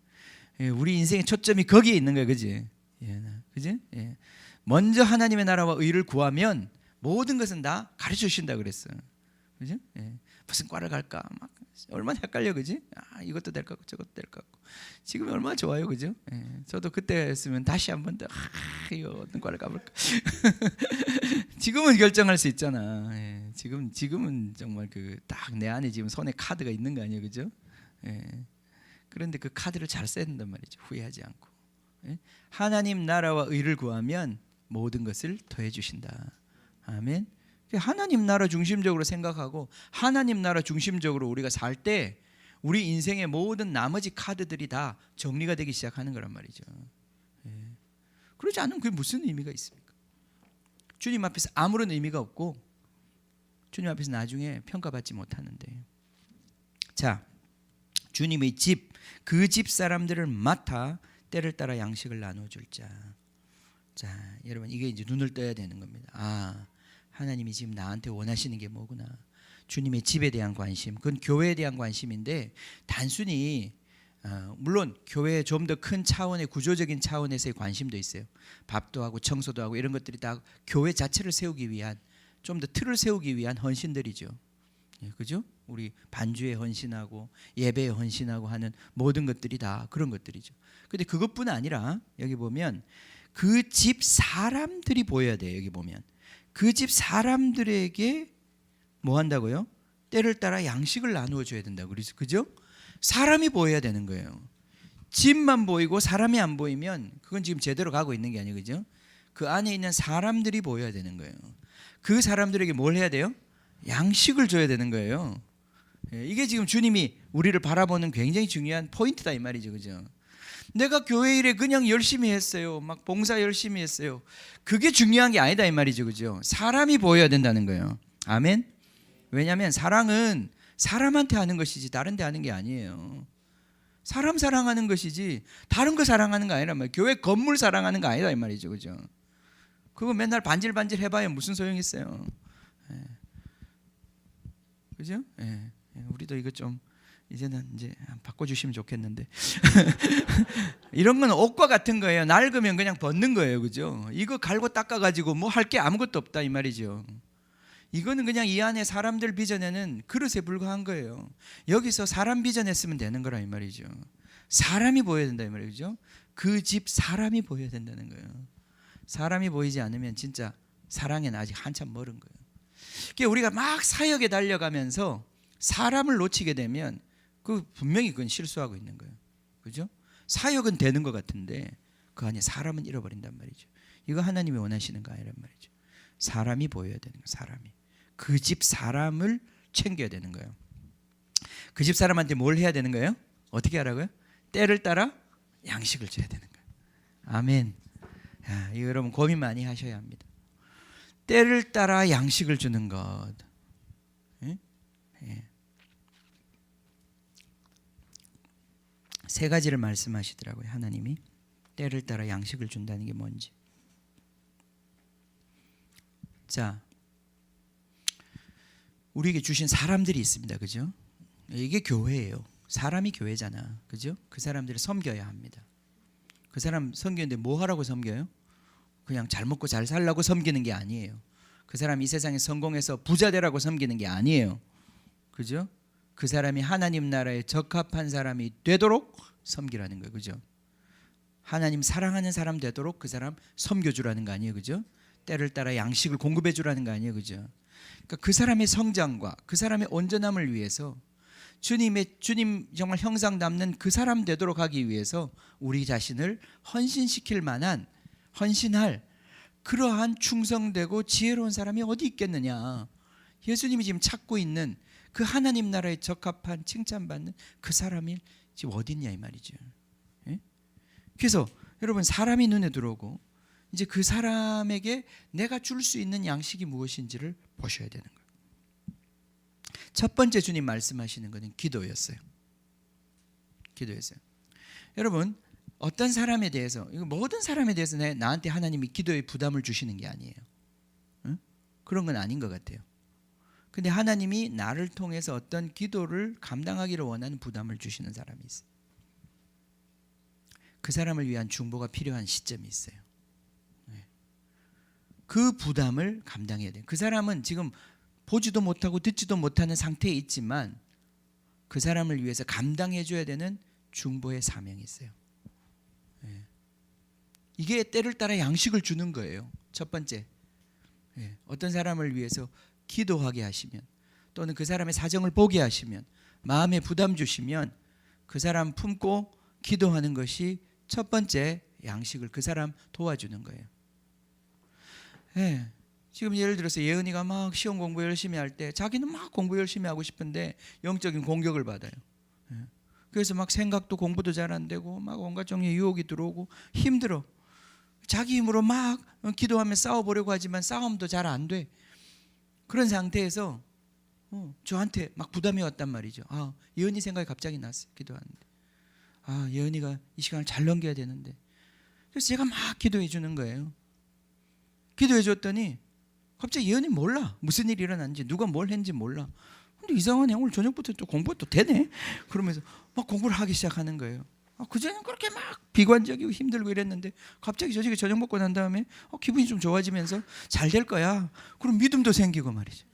예. 우리 인생의 초점이 거기에 있는 거예요. 그지? 예. 그지? 예. 먼저 하나님의 나라와 의를 구하면 모든 것은 다 가르쳐 주신다 그랬어요. 그죠? 예. 무슨 과를 갈까? 막 얼마나 헷갈려, 그지? 이것도 될 것 같고 저것도 될 것 같고. 지금 얼마나 좋아요, 그죠? 예. 저도 그때였으면 다시 한 번 더 이거 어떤 과를 가볼까? 지금은 결정할 수 있잖아. 예. 지금은 정말 그 딱 내 안에 지금 손에 카드가 있는 거 아니에요, 그죠? 예. 그런데 그 카드를 잘 써야 된단 말이죠. 후회하지 않고. 예. 하나님 나라와 의를 구하면 모든 것을 더해 주신다. 아멘. 하나님 나라 중심적으로 생각하고 하나님 나라 중심적으로 우리가 살 때 우리 인생의 모든 나머지 카드들이 다 정리가 되기 시작하는 거란 말이죠. 예. 그러지 않으면 그게 무슨 의미가 있습니까? 주님 앞에서 아무런 의미가 없고 주님 앞에서 나중에 평가받지 못하는데. 자, 주님의 집, 그 집 사람들을 맡아 때를 따라 양식을 나눠줄 자. 자, 여러분 이게 이제 눈을 떠야 되는 겁니다. 하나님이 지금 나한테 원하시는 게 뭐구나. 주님의 집에 대한 관심, 그건 교회에 대한 관심인데 단순히 물론 교회의 좀 더 큰 차원의 구조적인 차원에서의 관심도 있어요. 밥도 하고 청소도 하고 이런 것들이 다 교회 자체를 세우기 위한 좀 더 틀을 세우기 위한 헌신들이죠. 예, 그죠? 우리 반주에 헌신하고 예배에 헌신하고 하는 모든 것들이 다 그런 것들이죠. 근데 그것뿐 아니라 여기 보면 그 집 사람들이 보여야 돼요. 여기 보면 그 집 사람들에게 뭐 한다고요? 때를 따라 양식을 나누어 줘야 된다고. 그래서 그죠? 사람이 보여야 되는 거예요. 집만 보이고 사람이 안 보이면 그건 지금 제대로 가고 있는 게 아니에요. 그죠? 그 안에 있는 사람들이 보여야 되는 거예요. 그 사람들에게 뭘 해야 돼요? 양식을 줘야 되는 거예요. 이게 지금 주님이 우리를 바라보는 굉장히 중요한 포인트다 이 말이죠. 그죠? 내가 교회 일에 그냥 열심히 했어요. 막 봉사 열심히 했어요. 그게 중요한 게 아니다 이 말이죠. 그죠? 사람이 보여야 된다는 거예요. 아멘. 왜냐하면 사랑은 사람한테 하는 것이지 다른 데 하는 게 아니에요. 사람 사랑하는 것이지 다른 거 사랑하는 거 아니란 말이에요. 교회 건물 사랑하는 거 아니다 이 말이죠. 그죠? 그거 맨날 반질반질 해봐야 무슨 소용이 있어요. 예. 그죠? 예. 우리도 이거 좀 이제는 이제 바꿔주시면 좋겠는데 이런 건 옷과 같은 거예요. 낡으면 그냥 벗는 거예요. 그죠? 이거 갈고 닦아가지고 뭐 할 게 아무것도 없다 이 말이죠. 이거는 그냥 이 안에 사람들 빚어내는 그릇에 불과한 거예요. 여기서 사람 빚어냈으면 되는 거라 이 말이죠. 사람이 보여야 된다 이 말이죠. 그 집 사람이 보여야 된다는 거예요. 사람이 보이지 않으면 진짜 사랑에는 아직 한참 멀은 거예요. 그러니까 우리가 막 사역에 달려가면서 사람을 놓치게 되면 그 분명히 그건 실수하고 있는 거예요. 그죠? 사역은 되는 것 같은데 그 안에 사람은 잃어버린단 말이죠. 이거 하나님이 원하시는 거 아니란 말이죠. 사람이 보여야 되는 거예요. 사람이. 그 집 사람을 챙겨야 되는 거예요. 그 집 사람한테 뭘 해야 되는 거예요? 어떻게 하라고요? 때를 따라 양식을 줘야 되는 거예요. 아멘. 야, 이거 여러분 고민 많이 하셔야 합니다. 때를 따라 양식을 주는 것. 예? 예. 세 가지를 말씀하시더라고요. 하나님이 때를 따라 양식을 준다는 게 뭔지. 자, 우리에게 주신 사람들이 있습니다. 그죠? 이게 교회예요. 사람이 교회잖아. 그죠? 그 사람들을 섬겨야 합니다. 그 사람 섬기는데 뭐 하라고 섬겨요? 그냥 잘 먹고 잘 살라고 섬기는 게 아니에요. 그 사람이 이 세상에 성공해서 부자 되라고 섬기는 게 아니에요. 그죠? 그 사람이 하나님 나라에 적합한 사람이 되도록 섬기라는 거예요. 그죠? 하나님 사랑하는 사람 되도록 그 사람 섬겨주라는 거 아니에요. 그죠? 때를 따라 양식을 공급해 주라는 거 아니에요. 그죠? 그러니까 그 사람의 성장과 그 사람의 온전함을 위해서 주님 정말 형상 담는 그 사람 되도록 하기 위해서 우리 자신을 헌신시킬 만한, 헌신할 그러한 충성되고 지혜로운 사람이 어디 있겠느냐. 예수님이 지금 찾고 있는 그 하나님 나라에 적합한 칭찬받는 그 사람이 지금 어디 있냐 이 말이죠. 예? 그래서 여러분, 사람이 눈에 들어오고 이제 그 사람에게 내가 줄 수 있는 양식이 무엇인지를 보셔야 되는 거예요. 첫 번째 주님 말씀하시는 것은 기도였어요. 기도였어요. 여러분, 어떤 사람에 대해서, 모든 사람에 대해서 나한테 하나님이 기도의 부담을 주시는 게 아니에요. 응? 그런 건 아닌 것 같아요. 근데 하나님이 나를 통해서 어떤 기도를 감당하기를 원하는 부담을 주시는 사람이 있어요. 그 사람을 위한 중보가 필요한 시점이 있어요. 그 부담을 감당해야 돼요. 그 사람은 지금 보지도 못하고 듣지도 못하는 상태에 있지만 그 사람을 위해서 감당해 줘야 되는 중보의 사명이 있어요. 이게 때를 따라 양식을 주는 거예요. 첫 번째, 어떤 사람을 위해서 기도하게 하시면, 또는 그 사람의 사정을 보게 하시면, 마음에 부담 주시면 그 사람 품고 기도하는 것이 첫 번째 양식을, 그 사람 도와주는 거예요. 지금 예를 들어서 예은이가 막 시험 공부 열심히 할 때 자기는 막 공부 열심히 하고 싶은데 영적인 공격을 받아요. 그래서 막 생각도 공부도 잘 안 되고 막 온갖 종류의 유혹이 들어오고 힘들어. 자기 힘으로 막 기도하며 싸워보려고 하지만 싸움도 잘 안 돼. 그런 상태에서 저한테 막 부담이 왔단 말이죠. 예은이 생각이 갑자기 났어요. 기도하는데 예은이가 이 시간을 잘 넘겨야 되는데. 그래서 제가 막 기도해 주는 거예요. 기도해 줬더니 갑자기 예은이 몰라. 무슨 일이 일어났는지, 누가 뭘 했는지 몰라. 근데 이상하네, 오늘 저녁부터 또 공부가 또 되네. 그러면서 막 공부를 하기 시작하는 거예요. 그전에는 그렇게 막 비관적이고 힘들고 이랬는데 갑자기 저녁 먹고 난 다음에 기분이 좀 좋아지면서 잘 될 거야. 그럼 믿음도 생기고 말이죠.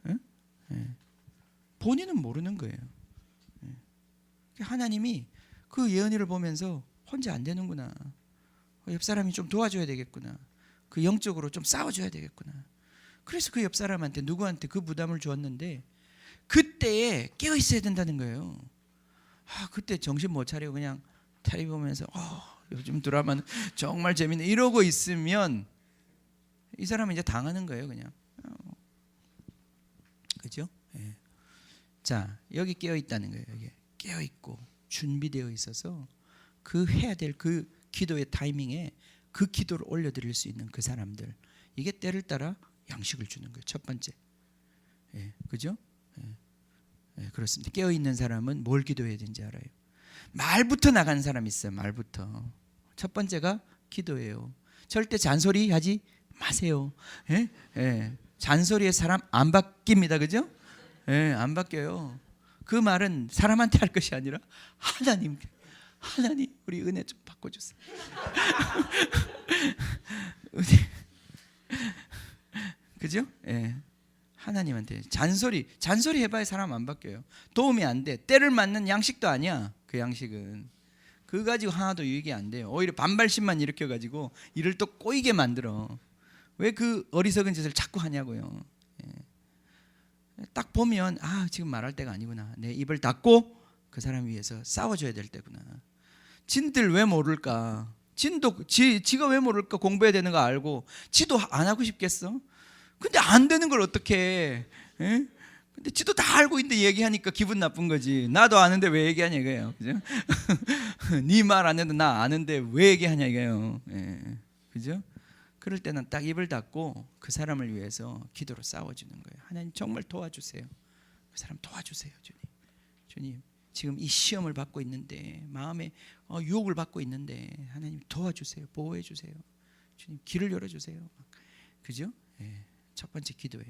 본인은 모르는 거예요. 하나님이 그 예언이를 보면서 혼자 안 되는구나. 옆 사람이 좀 도와줘야 되겠구나. 그 영적으로 좀 싸워줘야 되겠구나. 그래서 그 옆 사람한테, 누구한테 그 부담을 주었는데 그때에 깨어 있어야 된다는 거예요. 그때 정신 못 차리고 그냥 텔레비 보면서 요즘 드라마는 정말 재밌네 이러고 있으면 이 사람은 이제 당하는 거예요, 그냥. 그죠? 자, 여기 깨어 있다는 거예요. 여기 깨어 있고 준비되어 있어서 그 해야 될 그 기도의 타이밍에 그 기도를 올려드릴 수 있는 그 사람들, 이게 때를 따라 양식을 주는 거예요. 첫 번째. 그죠? 그렇습니다. 깨어 있는 사람은 뭘 기도해야 되는지 알아요. 말부터 나가는 사람이 있어요. 말부터. 첫 번째가 기도예요. 절대 잔소리 하지 마세요. 잔소리의 사람 안 바뀝니다. 그죠? 안 바뀌어요. 그 말은 사람한테 할 것이 아니라 하나님 우리 은혜 좀 바꿔주세요. 그죠? 하나님한테 잔소리 해봐야 사람 안 바뀌어요. 도움이 안 돼. 때를 맞는 양식도 아니야. 그 양식은 그거 가지고 하나도 유익이 안 돼요. 오히려 반발심만 일으켜가지고 일을 또 꼬이게 만들어. 왜 그 어리석은 짓을 자꾸 하냐고요. 딱 보면 지금 말할 때가 아니구나. 내 입을 닫고 그 사람 위해서 싸워줘야 될 때구나. 진들 왜 모를까? 지가 왜 모를까? 공부해야 되는 거 알고 지도 안 하고 싶겠어? 근데 안 되는 걸 어떻게 해? 근데 지도 다 알고 있는데 얘기하니까 기분 나쁜 거지. 나도 아는데 왜 얘기하냐 이거예요. 그죠? 네 말 안 해도 나 아는데 왜 얘기하냐 이거예요. 그죠? 그럴 때는 딱 입을 닫고 그 사람을 위해서 기도로 싸워주는 거예요. 하나님 정말 도와주세요. 그 사람 도와주세요. 주님 지금 이 시험을 받고 있는데, 마음에 유혹을 받고 있는데 하나님 도와주세요. 보호해 주세요. 주님 길을 열어주세요. 그죠? 첫 번째 기도예요.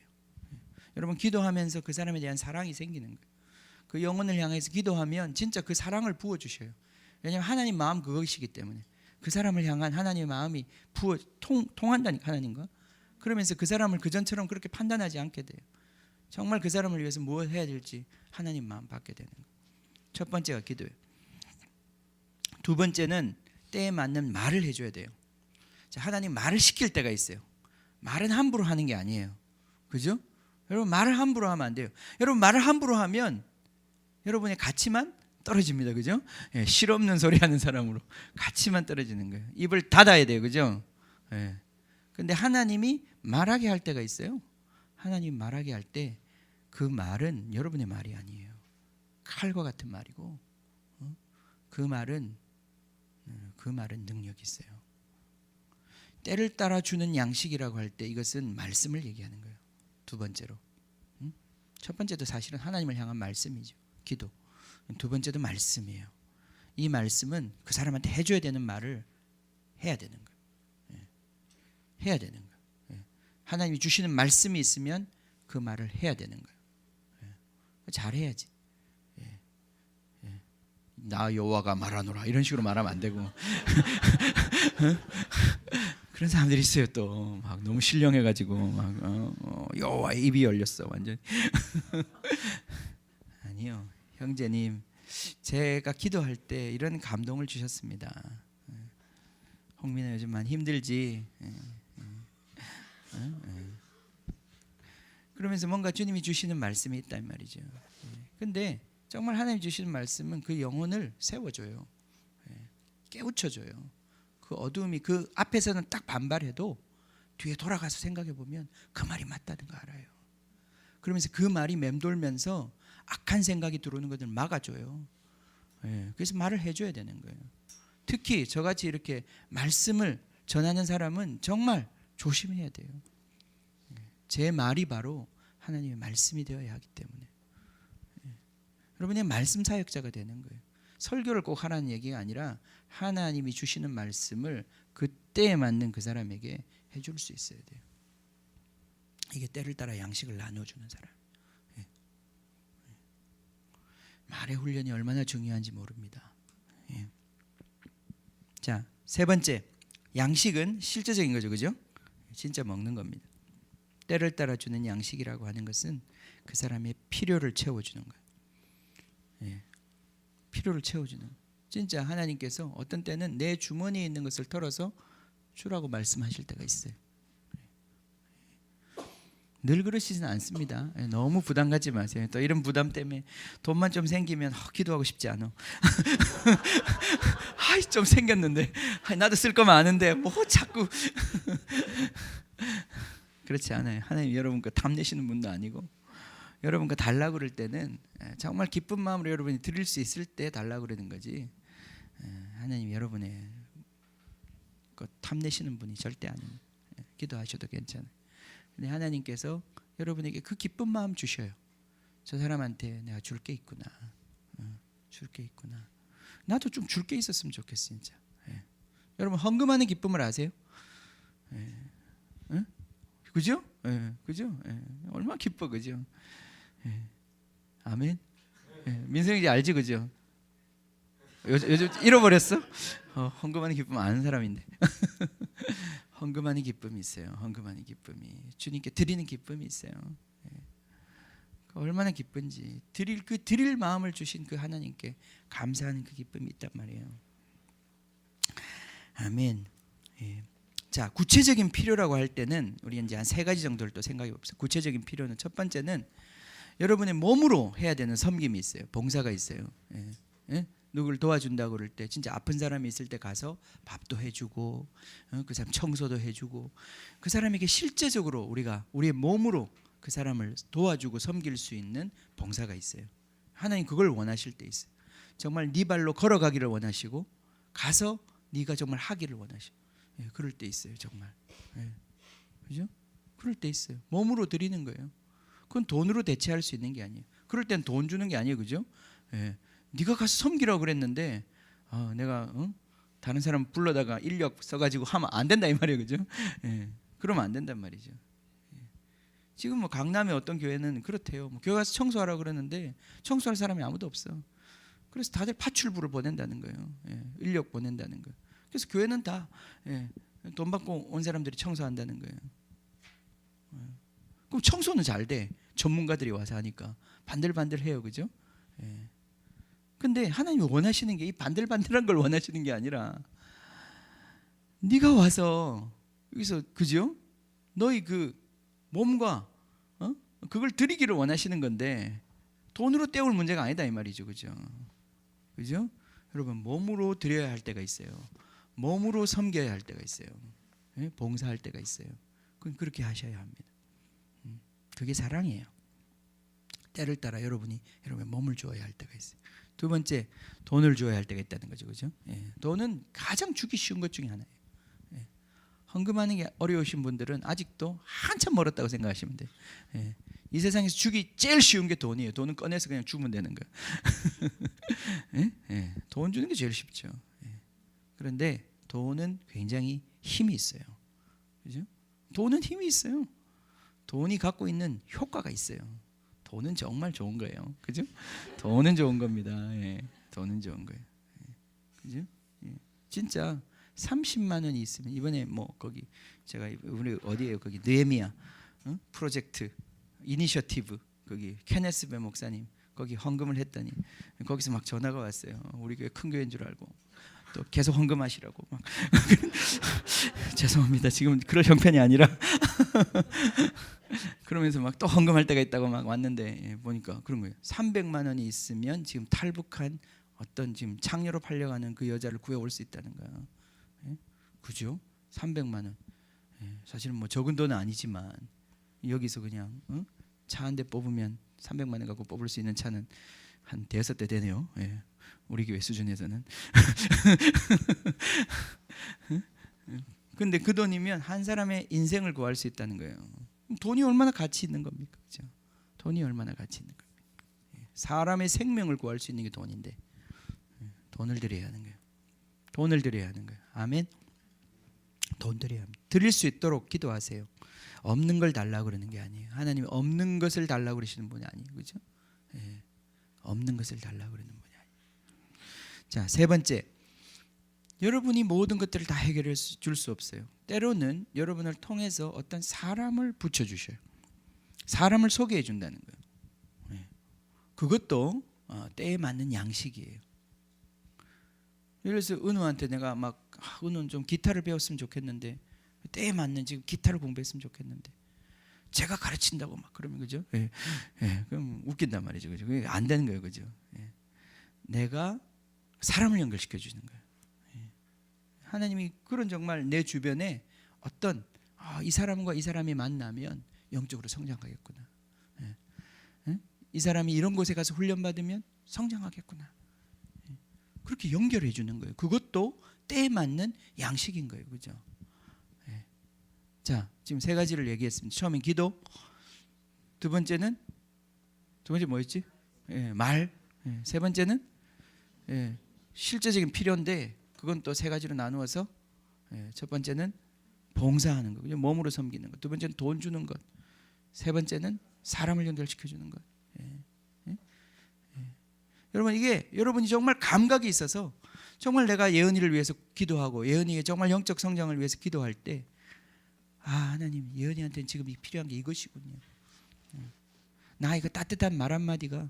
여러분, 기도하면서 그 사람에 대한 사랑이 생기는 거예요. 그 영혼을 향해서 기도하면 진짜 그 사랑을 부어주셔요. 왜냐하면 하나님 마음 그것이기 때문에. 그 사람을 향한 하나님의 마음이 통한다니까, 하나님과. 그러면서 그 사람을 그전처럼 그렇게 판단하지 않게 돼요. 정말 그 사람을 위해서 무엇 해야 될지 하나님 마음 받게 되는 거예요. 첫 번째가 기도예요. 두 번째는 때에 맞는 말을 해줘야 돼요. 자, 하나님 말을 시킬 때가 있어요. 말은 함부로 하는 게 아니에요. 그죠? 여러분, 말을 함부로 하면 안 돼요. 여러분, 말을 함부로 하면 여러분의 가치만 떨어집니다. 그죠? 예, 실없는 소리 하는 사람으로 가치만 떨어지는 거예요. 입을 닫아야 돼요. 그죠? 예. 근데 하나님이 말하게 할 때가 있어요. 하나님 말하게 할 때 그 말은 여러분의 말이 아니에요. 칼과 같은 말이고, 그 말은 능력이 있어요. 때를 따라 주는 양식이라고 할 때 이것은 말씀을 얘기하는 거예요. 두 번째로, 첫 번째도 사실은 하나님을 향한 말씀이죠. 기도. 두 번째도 말씀이에요. 이 말씀은 그 사람한테 해줘야 되는 말을 해야 되는 거예요. 해야 되는 거예요. 하나님이 주시는 말씀이 있으면 그 말을 해야 되는 거예요. 잘해야지. 나 여호와가 말하노라 이런 식으로 말하면 안 되고 그런 사람들이 있어요. 또 막 너무 신령해가지고 막 여호와의 입이 열렸어 완전. 아니요, 형제님, 제가 기도할 때 이런 감동을 주셨습니다. 홍민아 요즘 많이 힘들지? 그러면서 뭔가 주님이 주시는 말씀이 있단 말이죠. 근데 정말 하나님 주시는 말씀은 그 영혼을 세워줘요. 깨우쳐줘요. 그 어두움이 그 앞에서는 딱 반발해도 뒤에 돌아가서 생각해 보면 그 말이 맞다는 거 알아요. 그러면서 그 말이 맴돌면서 악한 생각이 들어오는 것을 막아줘요. 그래서 말을 해줘야 되는 거예요. 특히 저같이 이렇게 말씀을 전하는 사람은 정말 조심해야 돼요. 제 말이 바로 하나님의 말씀이 되어야 하기 때문에 여러분의 말씀 사역자가 되는 거예요. 설교를 꼭 하라는 얘기가 아니라 하나님이 주시는 말씀을 그때에 맞는 그 사람에게 해줄 수 있어야 돼요. 이게 때를 따라 양식을 나눠주는 사람. 말의 훈련이 얼마나 중요한지 모릅니다. 자, 세 번째, 양식은 실제적인 거죠, 그죠? 진짜 먹는 겁니다. 때를 따라 주는 양식이라고 하는 것은 그 사람의 필요를 채워주는 거예요. 필요를 채워주는 거예요. 진짜 하나님께서 어떤 때는 내 주머니에 있는 것을 털어서 주라고 말씀하실 때가 있어요. 늘 그러시지는 않습니다. 너무 부담 갖지 마세요. 또 이런 부담 때문에 돈만 좀 생기면 기도하고 싶지 않아. 아이 좀 생겼는데 나도 쓸 거면 아는데 뭐 자꾸 그렇지 않아요. 하나님 여러분 거 탐내시는 분도 아니고 여러분 거 달라고 그럴 때는 정말 기쁜 마음으로 여러분이 드릴 수 있을 때 달라고 그러는 거지. 하나님 여러분의 거 탐내시는 분이 절대 아닙니다. 기도하셔도 괜찮아요. 근데 하나님께서 여러분에게 그 기쁜 마음 주셔요. 저 사람한테 내가 줄 게 있구나. 줄 게 있구나. 나도 좀 줄 게 있었으면 좋겠어 진짜. 여러분 헌금하는 기쁨을 아세요? 그죠? 그죠? 얼마나 기뻐, 그죠? 아멘. 민성이 이제 알지, 그죠? 요즘 잃어버렸어? 헌금하는 기쁨 아는 사람인데. 헌금하는 기쁨이 있어요. 헌금하는 기쁨이 주님께 드리는 기쁨이 있어요. 얼마나 기쁜지 드릴 마음을 주신 그 하나님께 감사하는 그 기쁨이 있단 말이에요. 아멘. 자, 구체적인 필요라고 할 때는 우리 이제 한 세 가지 정도를 또 생각해 봅시다. 구체적인 필요는 첫 번째는 여러분의 몸으로 해야 되는 섬김이 있어요. 봉사가 있어요. 누구를 도와준다고 그럴 때 진짜 아픈 사람이 있을 때 가서 밥도 해주고 그 사람 청소도 해주고 그 사람에게 실제적으로 우리가 우리의 몸으로 그 사람을 도와주고 섬길 수 있는 봉사가 있어요. 하나님 그걸 원하실 때 있어요. 정말 네 발로 걸어가기를 원하시고 가서 네가 정말 하기를 원하시고 그럴 때 있어요. 정말 그죠? 그럴 때 있어요. 몸으로 드리는 거예요. 그건 돈으로 대체할 수 있는 게 아니에요. 그럴 땐 돈 주는 게 아니에요. 그죠? 네가 가서 섬기라고 그랬는데 내가 다른 사람 불러다가 인력 써가지고 하면 안 된다 이 말이에요. 그죠? 그러면 안 된단 말이죠. 지금 뭐 강남의 어떤 교회는 그렇대요. 뭐 교회 가서 청소하라고 그러는데 청소할 사람이 아무도 없어. 그래서 다들 파출부를 보낸다는 거예요. 인력 보낸다는 거예요. 그래서 교회는 다 돈 받고 온 사람들이 청소한다는 거예요. 그럼 청소는 잘 돼. 전문가들이 와서 하니까 반들반들해요. 그죠? 근데 하나님이 원하시는 게 이 반들반들한 걸 원하시는 게 아니라 네가 와서 여기서 그죠? 너희 그 몸과 그걸 드리기를 원하시는 건데 돈으로 때울 문제가 아니다 이 말이죠. 그죠? 그죠? 여러분 몸으로 드려야 할 때가 있어요. 몸으로 섬겨야 할 때가 있어요. 예? 봉사할 때가 있어요. 그건 그렇게 하셔야 합니다. 그게 사랑이에요. 때를 따라 여러분의 몸을 주어야 할 때가 있어요. 두 번째, 돈을 주어야 할 때가 있다는 거죠. 그죠? 예. 돈은 가장 주기 쉬운 것 중에 하나예요. 예. 헌금하는 게 어려우신 분들은 아직도 한참 멀었다고 생각하시면 돼요. 예. 이 세상에서 주기 제일 쉬운 게 돈이에요. 돈은 꺼내서 그냥 주면 되는 거예요. 예? 예. 돈 주는 게 제일 쉽죠. 예. 그런데 돈은 굉장히 힘이 있어요. 그죠? 돈은 힘이 있어요. 돈이 갖고 있는 효과가 있어요. 돈은 정말 좋은 거예요. 그죠? 돈은 좋은 겁니다. 예. 돈은 좋은 거예요. 예. 그죠? 예. 진짜 30만 원이 있으면 이번에 뭐 거기 제가 우리 어디에요? 거기 느헤미야 프로젝트 이니셔티브 거기 케네스 베 목사님 거기 헌금을 했더니 거기서 막 전화가 왔어요. 우리 교회 큰 교회인 줄 알고 또 계속 헌금하시라고 막 죄송합니다. 지금 그럴 형편이 아니라 그러면서 막 또 헌금할 때가 있다고 막 왔는데 보니까 그런 거예요. 300만 원이 있으면 지금 탈북한 어떤 지금 창녀로 팔려가는 그 여자를 구해올 수 있다는 거야. 예? 그죠? 300만 원. 예. 사실은 뭐 적은 돈은 아니지만 여기서 그냥 차 한 대 뽑으면 300만 원 갖고 뽑을 수 있는 차는 한 5대 되네요. 예. 우리 교회 수준에서는. 근데 그 돈이면 한 사람의 인생을 구할 수 있다는 거예요. 돈이 얼마나 가치 있는 겁니까? 그렇죠? 돈이 얼마나 가치 있는 겁니까? 사람의 생명을 구할 수 있는 게 돈인데 돈을 드려야 하는 거예요. 돈을 드려야 하는 거예요. 아멘. 돈 드려야 합니다. 드릴 수 있도록 기도하세요. 없는 걸 달라고 그러는 게 아니에요. 하나님이 없는 것을 달라고 그러시는 분이 아니에요. 그렇죠? 예. 없는 것을 달라고 그러는 분이 아니에요. 자, 세 번째. 여러분이 모든 것들을 다 해결해 줄 수 없어요. 때로는 여러분을 통해서 어떤 사람을 붙여주셔요. 사람을 소개해 준다는 거예요. 예. 그것도 때에 맞는 양식이에요. 예를 들어서 은우한테 내가 막 은우는 좀 기타를 배웠으면 좋겠는데 때에 맞는 지금 기타를 공부했으면 좋겠는데 제가 가르친다고 막 그러면 그죠? 예. 예. 그럼 웃긴단 말이죠. 그죠? 그게 안 되는 거예요. 그죠? 예. 내가 사람을 연결시켜 주는 거예요. 예. 하나님이 그런 정말 내 주변에 어떤 이 사람과 이 사람이 만나면 영적으로 성장하겠구나. 예. 예? 이 사람이 이런 곳에 가서 훈련받으면 성장하겠구나. 예. 그렇게 연결해 주는 거예요. 그것도 때에 맞는 양식인 거예요. 그죠? 자, 지금 세 가지를 얘기했습니다. 처음엔 기도, 두 번째 뭐였지? 예, 말. 예, 세 번째는 실제적인 필요인데 그건 또 세 가지로 나누어서 첫 번째는 봉사하는 거, 몸으로 섬기는 것. 두 번째는 돈 주는 것. 세 번째는 사람을 연결시켜 주는 것. 여러분 이게 여러분이 정말 감각이 있어서 정말 내가 예은이를 위해서 기도하고 예은이의 정말 영적 성장을 위해서 기도할 때 하나님 예은이한테는 지금 필요한 게 이것이군요. 나 이거 따뜻한 말 한마디가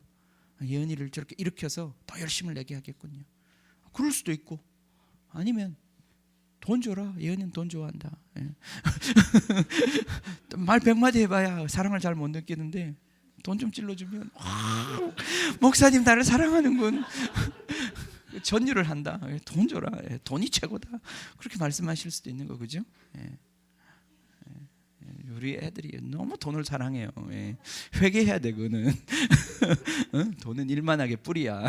예은이를 저렇게 일으켜서 더 열심을 내게 하겠군요. 그럴 수도 있고 아니면 돈 줘라. 예은이는 돈 좋아한다. 말 100마디 해봐야 사랑을 잘 못 느끼는데 돈 좀 찔러주면 목사님 나를 사랑하는군. 전율을 한다. 돈 줘라. 돈이 최고다. 그렇게 말씀하실 수도 있는 거 그죠? 우리 애들이 너무 돈을 사랑해요. 회개해야 돼 그거는. 돈은 일만하게 뿌리야.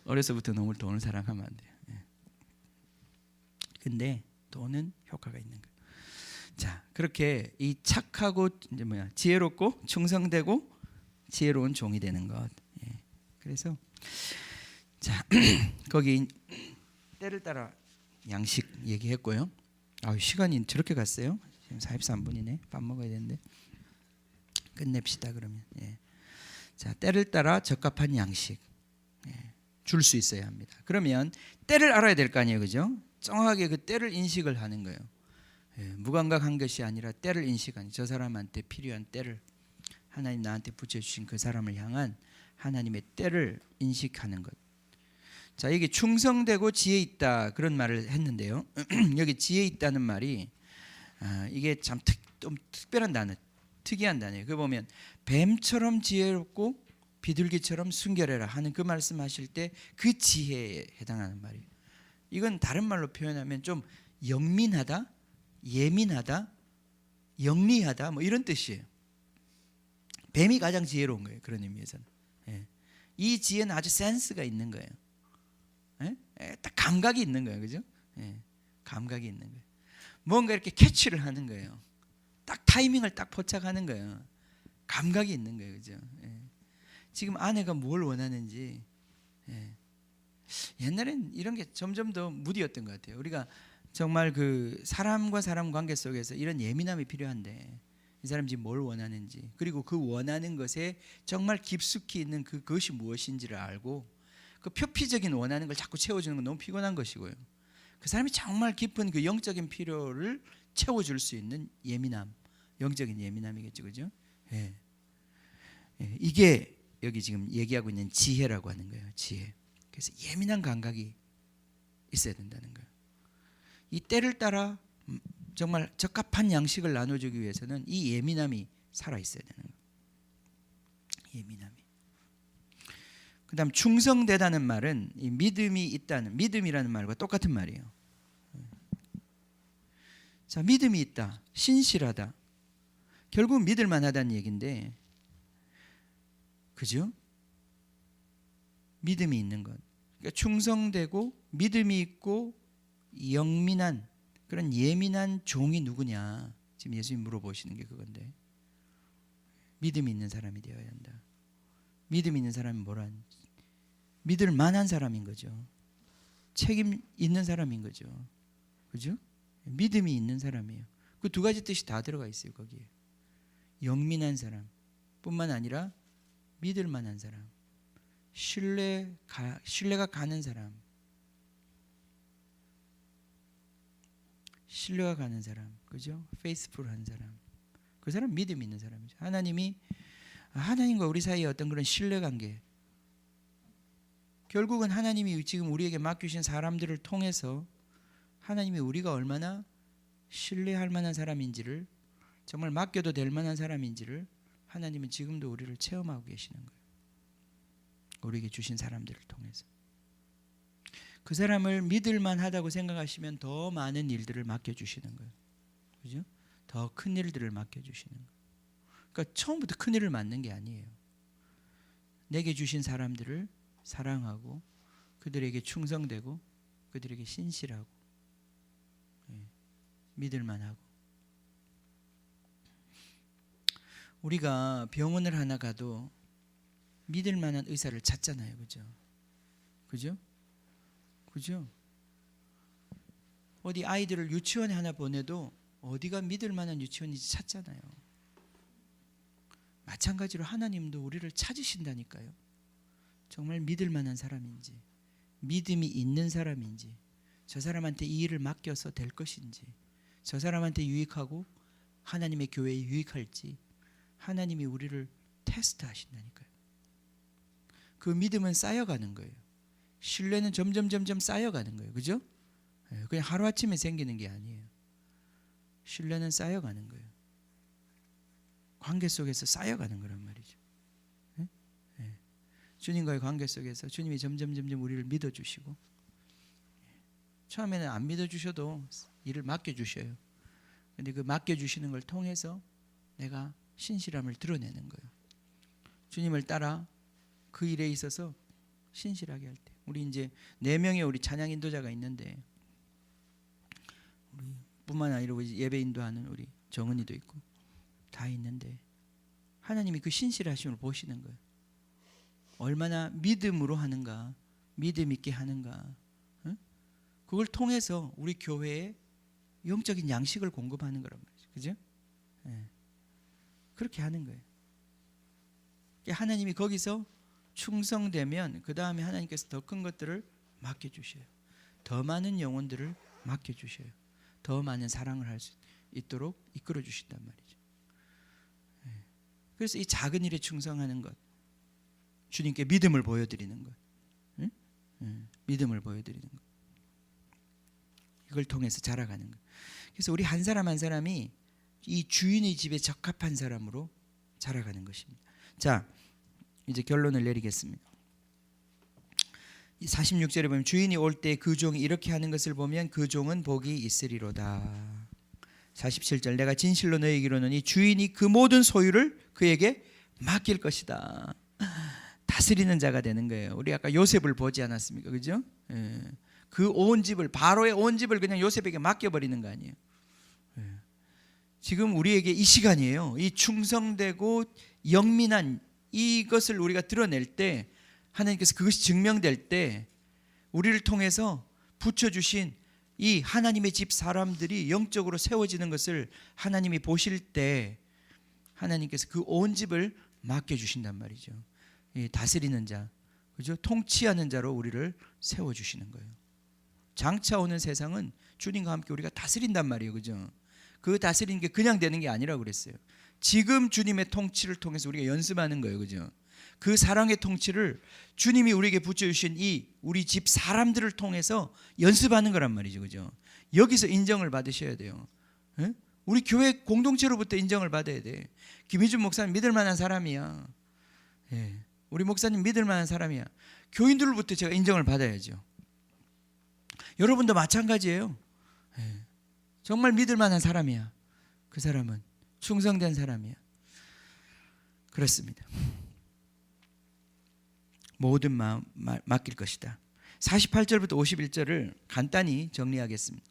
어려서부터 너무 돈을 사랑하면 안 돼요. 근데 돈은 효과가 있는 거예요. 자, 그렇게 이 착하고 이제 지혜롭고 충성되고 지혜로운 종이 되는 것. 그래서 자 거기 때를 따라 양식 얘기했고요. 시간이 저렇게 갔어요. 지금 43분이네. 밥 먹어야 되는데 끝냅시다 그러면. 자, 때를 따라 적합한 양식 줄 수 있어야 합니다. 그러면 때를 알아야 될 거 아니에요, 그죠? 정확하게 그 때를 인식을 하는 거예요. 무감각한 것이 아니라 때를 인식하는, 저 사람한테 필요한 때를, 하나님 나한테 붙여주신 그 사람을 향한 하나님의 때를 인식하는 것. 자, 여기 충성되고 지혜 있다 그런 말을 했는데요. 여기 지혜 있다는 말이 이게 좀 특별한 단어, 특이한 단어예요. 그 보면 뱀처럼 지혜롭고 비둘기처럼 순결해라 하는 그 말씀하실 때 그 지혜에 해당하는 말이에요. 이건 다른 말로 표현하면 좀 영민하다, 예민하다, 영리하다 뭐 이런 뜻이에요. 뱀이 가장 지혜로운 거예요. 그런 의미에서는. 예. 이 지혜는 아주 센스가 있는 거예요. 예? 딱 감각이 있는 거예요. 그죠? 예. 감각이 있는 거예요. 뭔가 이렇게 캐치를 하는 거예요. 딱 타이밍을 딱 포착하는 거예요. 감각이 있는 거예요. 그죠? 예. 지금 아내가 뭘 원하는지, 예. 옛날엔 이런 게 점점 더 무디였던 것 같아요. 우리가 정말 그 사람과 사람 관계 속에서 이런 예민함이 필요한데, 이 사람 지금 뭘 원하는지, 그리고 그 원하는 것에 정말 깊숙이 있는 그것이 무엇인지를 알고 그 표피적인 원하는 걸 자꾸 채워주는 건 너무 피곤한 것이고요. 그 사람이 정말 깊은 그 영적인 필요를 채워줄 수 있는 예민함, 영적인 예민함이겠죠, 그죠? 예. 예. 이게 여기 지금 얘기하고 있는 지혜라고 하는 거예요. 지혜. 그래서 예민한 감각이 있어야 된다는 거예요. 이 때를 따라 정말 적합한 양식을 나눠주기 위해서는 이 예민함이 살아 있어야 되는 거예요. 예민함이. 그다음 충성되다는 말은 이 믿음이 있다는, 믿음이라는 말과 똑같은 말이에요. 자, 믿음이 있다, 신실하다. 결국 믿을만하다는 얘기인데, 그죠? 믿음이 있는 것. 그러니까 충성되고 믿음이 있고 영민한 그런 예민한 종이 누구냐? 지금 예수님 물어보시는 게 그건데, 믿음이 있는 사람이 되어야 한다. 믿음 있는 사람이 뭐란? 믿을 만한 사람인 거죠. 책임 있는 사람인 거죠. 그죠? 믿음이 있는 사람이에요. 그 두 가지 뜻이 다 들어가 있어요, 거기에. 영민한 사람 뿐만 아니라 믿을 만한 사람, 신뢰가 가는 사람, 신뢰가 가는 사람, 그죠? 페이스풀한 사람, 그 사람 믿음 있는 사람이죠. 하나님과 우리 사이에 어떤 그런 신뢰관계, 결국은 하나님이 지금 우리에게 맡기신 사람들을 통해서 하나님이 우리가 얼마나 신뢰할 만한 사람인지를, 정말 맡겨도 될 만한 사람인지를 하나님은 지금도 우리를 체험하고 계시는 거예요. 우리에게 주신 사람들을 통해서. 그 사람을 믿을 만하다고 생각하시면 더 많은 일들을 맡겨주시는 거예요. 그죠? 더 큰 일들을 맡겨주시는 거예요. 그러니까 처음부터 큰 일을 맡는 게 아니에요. 내게 주신 사람들을 사랑하고 그들에게 충성되고 그들에게 신실하고, 예, 믿을 만하고. 우리가 병원을 하나 가도 믿을 만한 의사를 찾잖아요. 그죠? 그죠? 그죠? 어디 아이들을 유치원에 하나 보내도 어디가 믿을 만한 유치원인지 찾잖아요. 마찬가지로 하나님도 우리를 찾으신다니까요. 정말 믿을 만한 사람인지, 믿음이 있는 사람인지, 저 사람한테 이 일을 맡겨서 될 것인지, 저 사람한테 유익하고 하나님의 교회에 유익할지 하나님이 우리를 테스트하신다니까요. 그 믿음은 쌓여가는 거예요. 신뢰는 점점 쌓여가는 거예요. 그죠? 그냥 하루아침에 생기는 게 아니에요. 신뢰는 쌓여가는 거예요. 관계 속에서 쌓여가는 거란 말이죠. 주님과의 관계 속에서 주님이 점점 우리를 믿어주시고, 처음에는 안 믿어주셔도 일을 맡겨주셔요. 근데 그 맡겨주시는 걸 통해서 내가 신실함을 드러내는 거예요. 주님을 따라 그 일에 있어서 신실하게 할 때. 우리 이제 4명의 우리 찬양 인도자가 있는데, 우리 뿐만 아니라 예배 인도하는 우리 정은이도 있고 다 있는데, 하나님이 그 신실하심을 보시는 거예요. 얼마나 믿음으로 하는가, 믿음 있게 하는가. 그걸 통해서 우리 교회에 영적인 양식을 공급하는 거란 말이죠. 그죠? 그렇게 하는 거예요. 하나님이 거기서 충성되면 그 다음에 하나님께서 더 큰 것들을 맡겨주셔요. 더 많은 영혼들을 맡겨주셔요. 더 많은 사랑을 할 수 있도록 이끌어 주신단 말이죠. 그래서 이 작은 일에 충성하는 것, 주님께 믿음을 보여드리는 것, 믿음을 보여드리는 것, 이걸 통해서 자라가는 것. 그래서 우리 한 사람 한 사람이 이 주인의 집에 적합한 사람으로 자라가는 것입니다. 자, 이제 결론을 내리겠습니다. 46절에 보면 주인이 올 때 그 종이 이렇게 하는 것을 보면 그 종은 복이 있으리로다. 47절 내가 진실로 너희에게 이르노니 주인이 그 모든 소유를 그에게 맡길 것이다. 다스리는 자가 되는 거예요. 우리 아까 요셉을 보지 않았습니까? 그죠? 예. 그 온 집을, 바로의 온 집을 그냥 요셉에게 맡겨버리는 거 아니에요. 예. 지금 우리에게 이 시간이에요. 이 충성되고 영민한 이것을 우리가 드러낼 때, 하나님께서 그것이 증명될 때 우리를 통해서 붙여주신 이 하나님의 집 사람들이 영적으로 세워지는 것을 하나님이 보실 때 하나님께서 그 온 집을 맡겨주신단 말이죠. 다스리는 자, 그죠? 통치하는 자로 우리를 세워주시는 거예요. 장차 오는 세상은 주님과 함께 우리가 다스린단 말이에요. 그죠? 그 다스리는 게 그냥 되는 게 아니라고 그랬어요. 지금 주님의 통치를 통해서 우리가 연습하는 거예요. 그죠? 그 사랑의 통치를 주님이 우리에게 붙여주신 이 우리 집 사람들을 통해서 연습하는 거란 말이죠. 그죠? 여기서 인정을 받으셔야 돼요. 예? 우리 교회 공동체로부터 인정을 받아야 돼. 김희준 목사님 믿을 만한 사람이야. 예. 우리 목사님 믿을 만한 사람이야. 교인들로부터 제가 인정을 받아야죠. 여러분도 마찬가지예요. 예. 정말 믿을 만한 사람이야. 그 사람은 충성된 사람이야. 그렇습니다. 모든 마음 맡길 것이다. 48절부터 51절을 간단히 정리하겠습니다.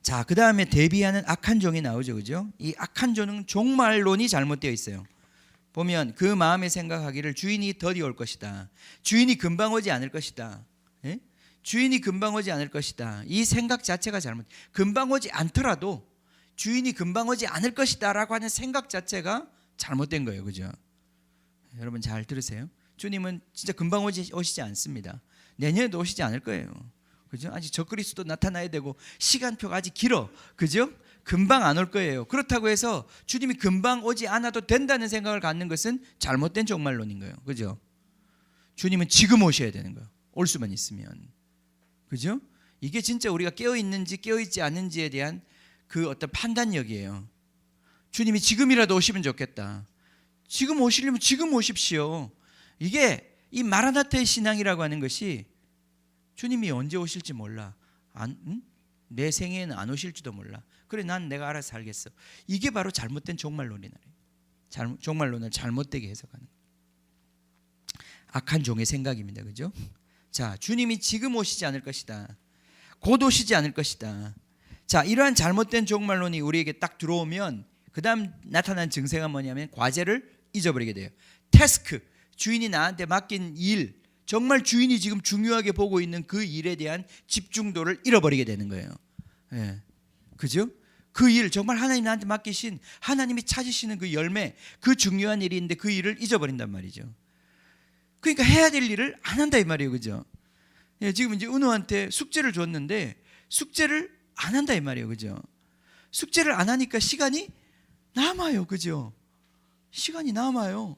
자, 그 다음에 대비하는 악한 종이 나오죠. 그죠? 이 악한 종은 종말론이 잘못되어 있어요. 보면 그 마음에 생각하기를 주인이 더디 올 것이다. 주인이 금방 오지 않을 것이다. 예? 주인이 금방 오지 않을 것이다. 이 생각 자체가 잘못. 금방 오지 않더라도 주인이 금방 오지 않을 것이다 라고 하는 생각 자체가 잘못된 거예요. 그죠? 여러분 잘 들으세요. 주님은 진짜 금방 오시지 않습니다. 내년에도 오시지 않을 거예요. 그죠? 아직 적그리스도 나타나야 되고 시간표가 아직 길어. 그죠? 금방 안 올 거예요. 그렇다고 해서 주님이 금방 오지 않아도 된다는 생각을 갖는 것은 잘못된 종말론인 거예요. 그죠? 주님은 지금 오셔야 되는 거예요. 올 수만 있으면. 그죠? 이게 진짜 우리가 깨어 있는지 깨어 있지 않은지에 대한 그 어떤 판단력이에요. 주님이 지금이라도 오시면 좋겠다. 지금 오시려면 지금 오십시오. 이게 이 마라나타의 신앙이라고 하는 것이 주님이 언제 오실지 몰라. 내 생애에는 안 오실지도 몰라. 그래 난 내가 알아서 살겠어. 이게 바로 잘못된 종말론이네. 종말론을 잘못되게 해석하는 악한 종의 생각입니다. 그죠? 자, 주님이 지금 오시지 않을 것이다. 곧 오시지 않을 것이다. 자, 이러한 잘못된 종말론이 우리에게 딱 들어오면 그 다음 나타난 증세가 뭐냐면 과제를 잊어버리게 돼요. 태스크, 주인이 나한테 맡긴 일, 정말 주인이 지금 중요하게 보고 있는 그 일에 대한 집중도를 잃어버리게 되는 거예요. 예. 그죠? 그 일, 정말 하나님 나한테 맡기신, 하나님이 찾으시는 그 열매, 그 중요한 일인데 그 일을 잊어버린단 말이죠. 그러니까 해야 될 일을 안 한다 이 말이에요. 그죠? 예, 지금 이제 은호한테 숙제를 줬는데 숙제를 안 한다 이 말이에요. 그죠? 숙제를 안 하니까 시간이 남아요. 그죠? 시간이 남아요.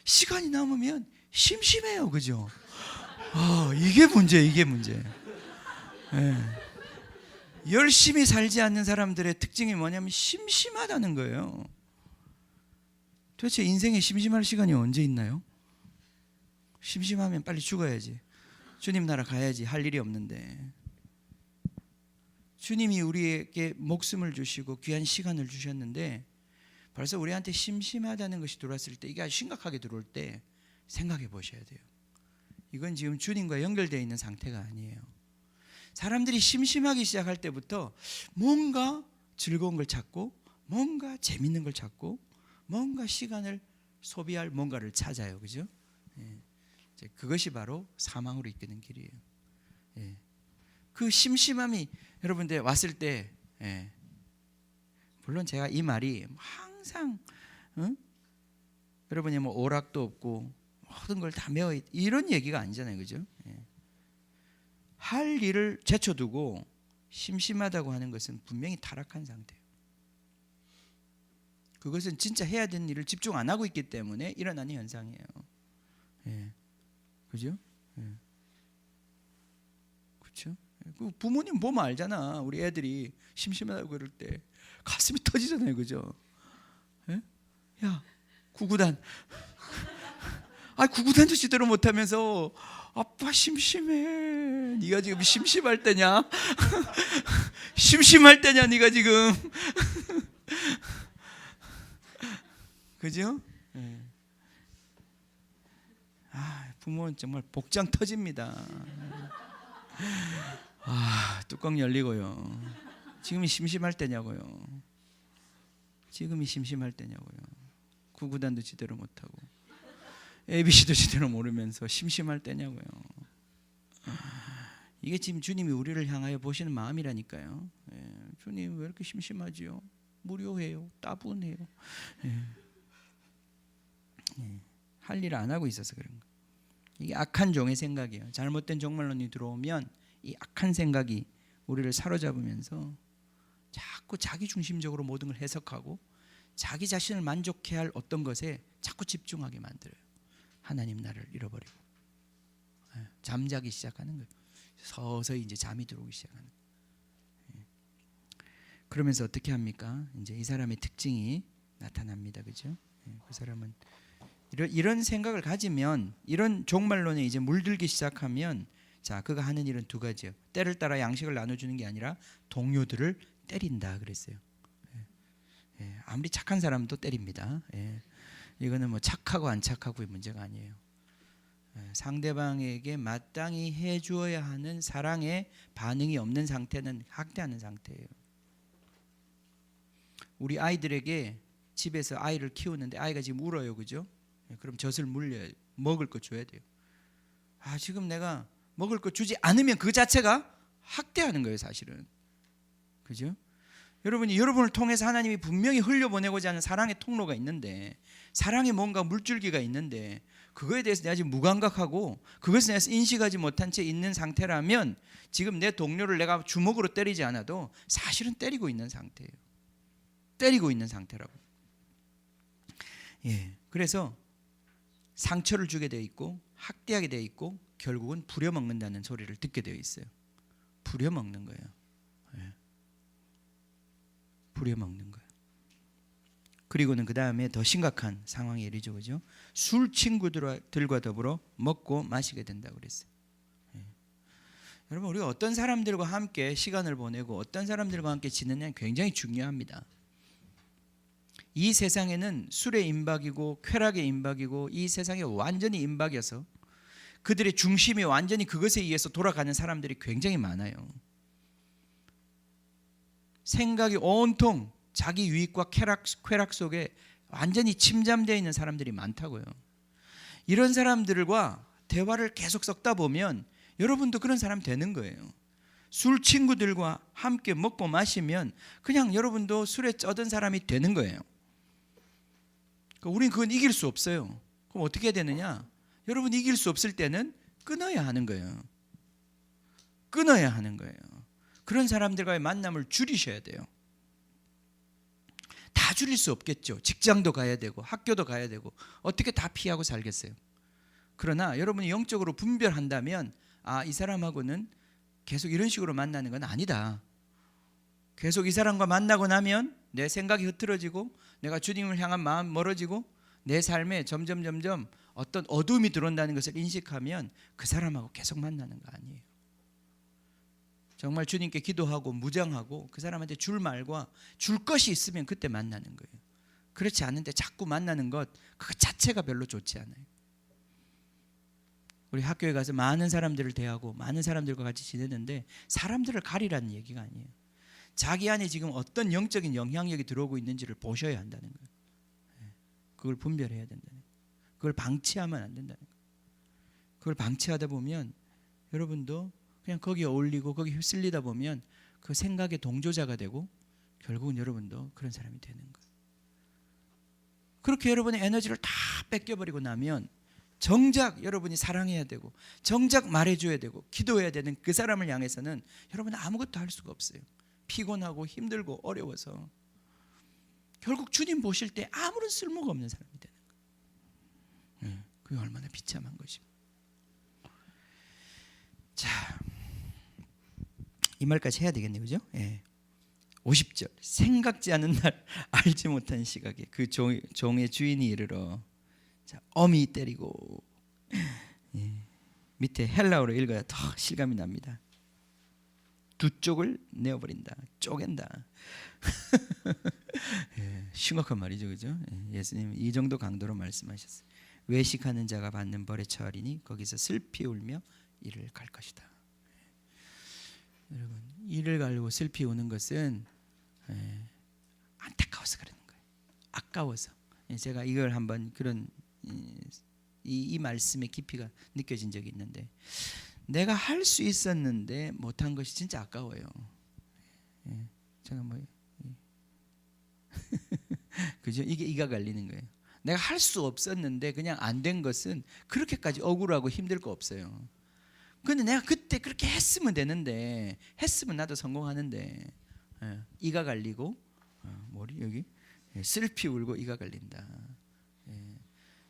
시간이 남으면 심심해요. 그죠? 이게 문제. 예. 열심히 살지 않는 사람들의 특징이 뭐냐면 심심하다는 거예요. 도대체 인생에 심심할 시간이 언제 있나요? 심심하면 빨리 죽어야지. 주님 나라 가야지. 할 일이 없는데. 주님이 우리에게 목숨을 주시고 귀한 시간을 주셨는데 벌써 우리한테 심심하다는 것이 들어왔을 때, 이게 아주 심각하게 들어올 때 생각해 보셔야 돼요. 이건 지금 주님과 연결되어 있는 상태가 아니에요. 사람들이 심심하기 시작할 때부터 뭔가 즐거운 걸 찾고 뭔가 재밌는 걸 찾고 뭔가 시간을 소비할 뭔가를 찾아요. 그죠? 예. 그것이 바로 사망으로 이끄는 길이에요. 예. 그 심심함이 여러분들 왔을 때, 예. 물론 제가 이 말이 항상 여러분이 뭐 오락도 없고 모든 걸 다 메워 이런 얘기가 아니잖아요. 그죠? 예. 할 일을 제쳐두고 심심하다고 하는 것은 분명히 타락한 상태예요. 그것은 진짜 해야 되는 일을 집중 안 하고 있기 때문에 일어나는 현상이에요. 예. 그죠? 예. 그렇죠? 그 부모님 보면 알잖아. 우리 애들이 심심하다고 그럴 때 가슴이 터지잖아요. 그죠? 예? 야, 구구단 구구단도 제대로 못하면서 아빠 심심해. 네가 지금 심심할 때냐? 심심할 때냐 네가 지금. 그죠? 네. 부모는 정말 복장 터집니다. 뚜껑 열리고요. 지금이 심심할 때냐고요. 지금이 심심할 때냐고요. 구구단도 제대로 못하고 ABC도 제대로 모르면서 심심할 때냐고요. 이게 지금 주님이 우리를 향하여 보시는 마음이라니까요. 주님 왜 이렇게 심심하지요? 무료해요. 따분해요. 할 일을 안 하고 있어서 그런 거예요. 이게 악한 종의 생각이에요. 잘못된 종말론이 들어오면 이 악한 생각이 우리를 사로잡으면서 자꾸 자기 중심적으로 모든 걸 해석하고 자기 자신을 만족해야 할 어떤 것에 자꾸 집중하게 만들어요. 하나님 나를 잃어버리고 잠자기 시작하는 거예요. 서서히 이제 잠이 들어오기 시작하는 거예요. 그러면서 어떻게 합니까? 이제 이 사람의 특징이 나타납니다. 그죠? 그 사람은 이런 생각을 가지면, 이런 종말론에 이제 물들기 시작하면, 자, 그가 하는 일은 두 가지예요. 때를 따라 양식을 나눠주는 게 아니라 동료들을 때린다 그랬어요. 아무리 착한 사람도 때립니다. 이거는 뭐 착하고 안 착하고의 문제가 아니에요. 상대방에게 마땅히 해주어야 하는 사랑의 반응이 없는 상태는 학대하는 상태예요. 우리 아이들에게 집에서 아이를 키우는데 아이가 지금 울어요, 그죠? 그럼 젖을 물려야, 먹을 거 줘야 돼요. 지금 내가 먹을 거 주지 않으면 그 자체가 학대하는 거예요, 사실은. 그죠? 여러분이 여러분을 통해서 하나님이 분명히 흘려보내고자 하는 사랑의 통로가 있는데, 사랑의 뭔가 물줄기가 있는데, 그거에 대해서 내가 지금 무감각하고 그것에 대해서 인식하지 못한 채 있는 상태라면 지금 내 동료를 내가 주먹으로 때리지 않아도 사실은 때리고 있는 상태예요. 때리고 있는 상태라고. 그래서 상처를 주게 되어 있고 학대하게 되어 있고 결국은 부려먹는다는 소리를 듣게 되어 있어요. 부려먹는 거예요. 부려먹는 거예요. 그리고는 그 다음에 더 심각한 상황이 이르죠, 그죠? 술 친구들과 더불어 먹고 마시게 된다고 그랬어요. 여러분, 우리가 어떤 사람들과 함께 시간을 보내고 어떤 사람들과 함께 지내냐는 굉장히 중요합니다. 이 세상에는 술의 임박이고 쾌락의 임박이고 이 세상에 완전히 임박여서 그들의 중심이 완전히 그것에 의해서 돌아가는 사람들이 굉장히 많아요. 생각이 온통 자기 유익과 쾌락 속에 완전히 침잠되어 있는 사람들이 많다고요. 이런 사람들과 대화를 계속 섞다 보면 여러분도 그런 사람 되는 거예요. 술 친구들과 함께 먹고 마시면 그냥 여러분도 술에 쩌든 사람이 되는 거예요. 우리는 그건 이길 수 없어요. 그럼 어떻게 해야 되느냐? 여러분이 이길 수 없을 때는 끊어야 하는 거예요. 끊어야 하는 거예요. 그런 사람들과의 만남을 줄이셔야 돼요. 다 줄일 수 없겠죠. 직장도 가야 되고 학교도 가야 되고 어떻게 다 피하고 살겠어요. 그러나 여러분이 영적으로 분별한다면 이 사람하고는 계속 이런 식으로 만나는 건 아니다. 계속 이 사람과 만나고 나면 내 생각이 흐트러지고 내가 주님을 향한 마음 멀어지고 내 삶에 점점 어떤 어둠이 들어온다는 것을 인식하면 그 사람하고 계속 만나는 거 아니에요. 정말 주님께 기도하고 무장하고 그 사람한테 줄 말과 줄 것이 있으면 그때 만나는 거예요. 그렇지 않은데 자꾸 만나는 것, 그것 자체가 별로 좋지 않아요. 우리 학교에 가서 많은 사람들을 대하고 많은 사람들과 같이 지내는데 사람들을 가리라는 얘기가 아니에요. 자기 안에 지금 어떤 영적인 영향력이 들어오고 있는지를 보셔야 한다는 거예요. 그걸 분별해야 된다는 거예요. 그걸 방치하면 안 된다는 거예요. 그걸 방치하다 보면 여러분도 그냥 거기에 어울리고 거기 휩쓸리다 보면 그 생각의 동조자가 되고 결국은 여러분도 그런 사람이 되는 거예요. 그렇게 여러분의 에너지를 다 뺏겨버리고 나면 정작 여러분이 사랑해야 되고 정작 말해줘야 되고 기도해야 되는 그 사람을 향해서는 여러분은 아무것도 할 수가 없어요. 피곤하고 힘들고 어려워서 결국 주님 보실 때 아무런 쓸모가 없는 사람이 되는 거예요. 그게 얼마나 비참한 것입니다. 자, 이 말까지 해야 되겠네요, 그죠? 50절 생각지 않은 날 알지 못한 시각에 그 종의 주인이 이르러 자, 엄히 때리고 밑에 헬라어로 읽어야 더 실감이 납니다. 두 쪽을 내어버린다, 쪼갠다. 예, 심각한 말이죠, 그죠? 예수님 이 정도 강도로 말씀하셨어요. 외식하는 자가 받는 벌에 처하리니 거기서 슬피 울며 이를 갈 것이다. 여러분, 이를 갈고 슬피 우는 것은 안타까워서 그러는 거예요. 아까워서. 제가 이걸 한번 그런 이 말씀의 깊이가 느껴진 적이 있는데, 내가 할 수 있었는데 못한 것이 진짜 아까워요. 제가 뭐 그죠? 이게 이가 갈리는 거예요. 내가 할 수 없었는데 그냥 안 된 것은 그렇게까지 억울하고 힘들 거 없어요. 근데 내가 그때 그렇게 했으면 되는데, 했으면 나도 성공하는데, 이가 갈리고 머리 여기 슬피 울고 이가 갈린다.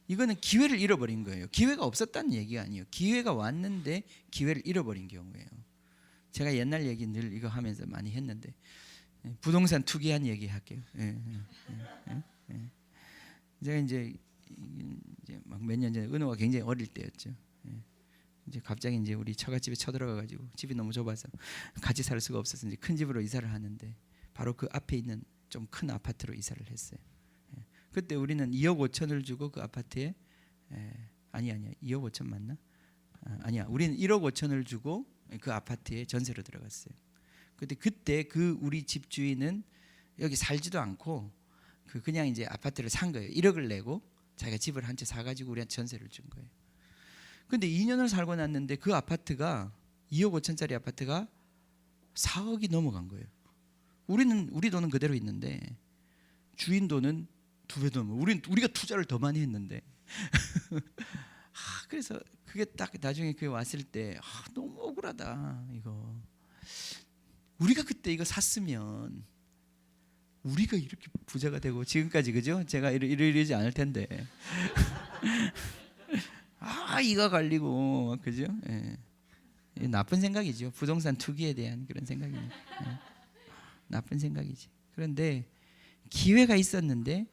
이거는 기회를 잃어버린 거예요. 기회가 없었다는 얘기가 아니에요. 기회가 왔는데 기회를 잃어버린 경우예요. 제가 옛날 얘기 늘 이거 하면서 많이 했는데, 부동산 투기한 얘기 할게요. 제가 이제 막 몇 년 전에, 은호가 굉장히 어릴 때였죠. 이제 갑자기 이제 우리 처갓집에 쳐들어가가지고 집이 너무 좁아서 같이 살 수가 없어서 이제 큰 집으로 이사를 하는데, 바로 그 앞에 있는 좀 큰 아파트로 이사를 했어요. 그때 우리는 2억 5천을 주고 그 아파트에 아니야 2억 5천 맞나? 아니야, 우리는 1억 5천을 주고 그 아파트에 전세로 들어갔어요. 그때 그 우리 집 주인은 여기 살지도 않고 그냥 이제 아파트를 산 거예요. 1억을 내고 자기가 집을 한 채 사가지고 우리한테 전세를 준 거예요. 근데 2년을 살고 났는데 그 아파트가 2억 5천짜리 아파트가 4억이 넘어간 거예요. 우리 돈은 그대로 있는데 주인 돈은 2배 넘어. 우리가 투자를 더 많이 했는데. 그래서 그게 딱 나중에 그게 왔을 때 너무 억울하다. 이거 우리가 그때 이거 샀으면 우리가 이렇게 부자가 되고 지금까지, 그죠? 제가 이러지 않을 텐데. 이가 갈리고, 그죠? 나쁜 생각이죠. 부동산 투기에 대한 그런 생각입니다. 나쁜 생각이지. 그런데 기회가 있었는데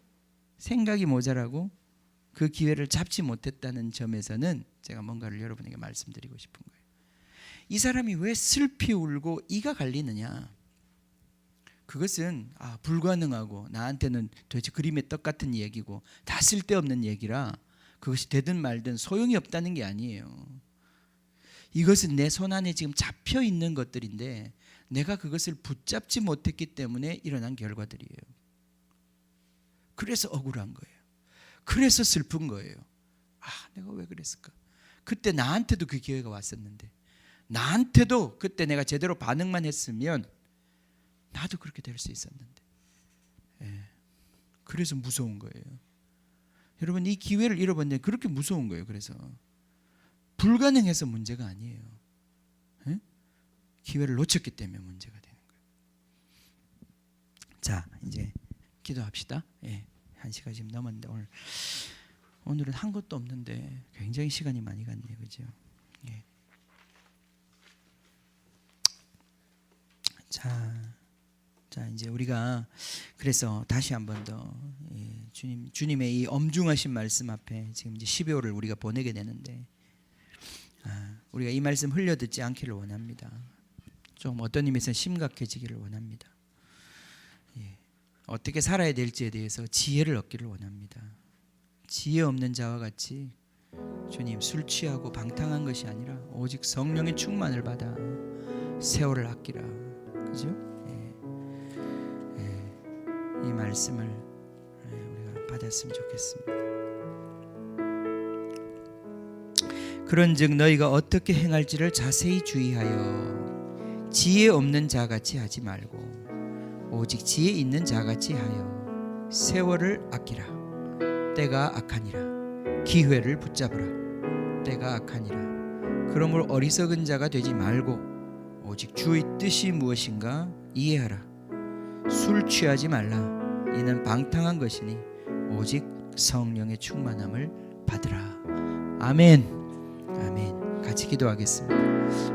생각이 모자라고 그 기회를 잡지 못했다는 점에서는 제가 뭔가를 여러분에게 말씀드리고 싶은 거예요. 이 사람이 왜 슬피 울고 이가 갈리느냐? 그것은 불가능하고 나한테는 도대체 그림의 떡 같은 얘기고 다 쓸데없는 얘기라 그것이 되든 말든 소용이 없다는 게 아니에요. 이것은 내 손 안에 지금 잡혀 있는 것들인데 내가 그것을 붙잡지 못했기 때문에 일어난 결과들이에요. 그래서 억울한 거예요. 그래서 슬픈 거예요. 내가 왜 그랬을까? 그때 나한테도 그 기회가 왔었는데, 나한테도 그때 내가 제대로 반응만 했으면 나도 그렇게 될 수 있었는데. 그래서 무서운 거예요. 여러분, 이 기회를 잃어버렸는데 그렇게 무서운 거예요. 그래서 불가능해서 문제가 아니에요. 기회를 놓쳤기 때문에 문제가 되는 거예요. 자, 이제 기도합시다. 1시간 지금 넘었는데 오늘은 한 것도 없는데 굉장히 시간이 많이 갔네요, 그죠? 자, 이제 우리가 그래서 다시 한 번 더 주님의 이 엄중하신 말씀 앞에 지금 이제 12월을 우리가 보내게 되는데, 우리가 이 말씀 흘려듣지 않기를 원합니다. 좀 어떤 의미에서 심각해지기를 원합니다. 어떻게 살아야 될지에 대해서 지혜를 얻기를 원합니다. 지혜 없는 자와 같이 주님 술 취하고 방탕한 것이 아니라 오직 성령의 충만을 받아 세월을 아끼라. 그죠? 이 말씀을 우리가 받았으면 좋겠습니다. 그런즉 너희가 어떻게 행할지를 자세히 주의하여 지혜 없는 자같이 하지 말고 오직 지혜 있는 자같이 하여 세월을 아끼라. 때가 악하니라. 기회를 붙잡으라. 때가 악하니라. 그러므로 어리석은 자가 되지 말고 오직 주의 뜻이 무엇인가 이해하라. 술 취하지 말라. 이는 방탕한 것이니 오직 성령의 충만함을 받으라. 아멘. 아멘. 같이 기도하겠습니다.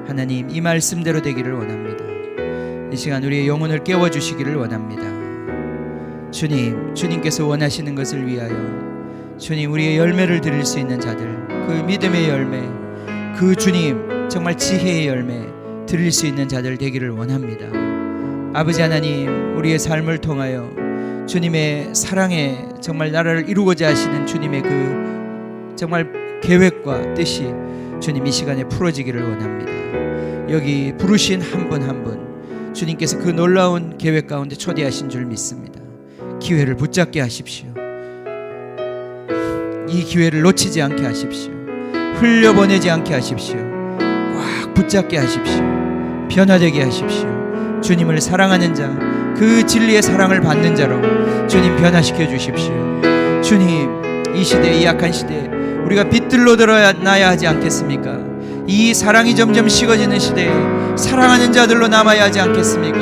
하나님, 이 말씀대로 되기를 원합니다. 이 시간 우리의 영혼을 깨워주시기를 원합니다. 주님께서 원하시는 것을 위하여 주님, 우리의 열매를 드릴 수 있는 자들, 그 믿음의 열매, 그 주님 정말 지혜의 열매 드릴 수 있는 자들 되기를 원합니다. 아버지 하나님, 우리의 삶을 통하여 주님의 사랑에 정말 나라를 이루고자 하시는 주님의 그 정말 계획과 뜻이 주님 이 시간에 풀어지기를 원합니다. 여기 부르신 한 분 한 분 주님께서 그 놀라운 계획 가운데 초대하신 줄 믿습니다. 기회를 붙잡게 하십시오. 이 기회를 놓치지 않게 하십시오. 흘려보내지 않게 하십시오. 꽉 붙잡게 하십시오. 변화되게 하십시오. 주님을 사랑하는 자, 그 진리의 사랑을 받는 자로 주님 변화시켜 주십시오. 주님, 이 시대, 이 악한 시대에 우리가 빛들로 드러나야 하지 않겠습니까? 이 사랑이 점점 식어지는 시대에 사랑하는 자들로 남아야 하지 않겠습니까?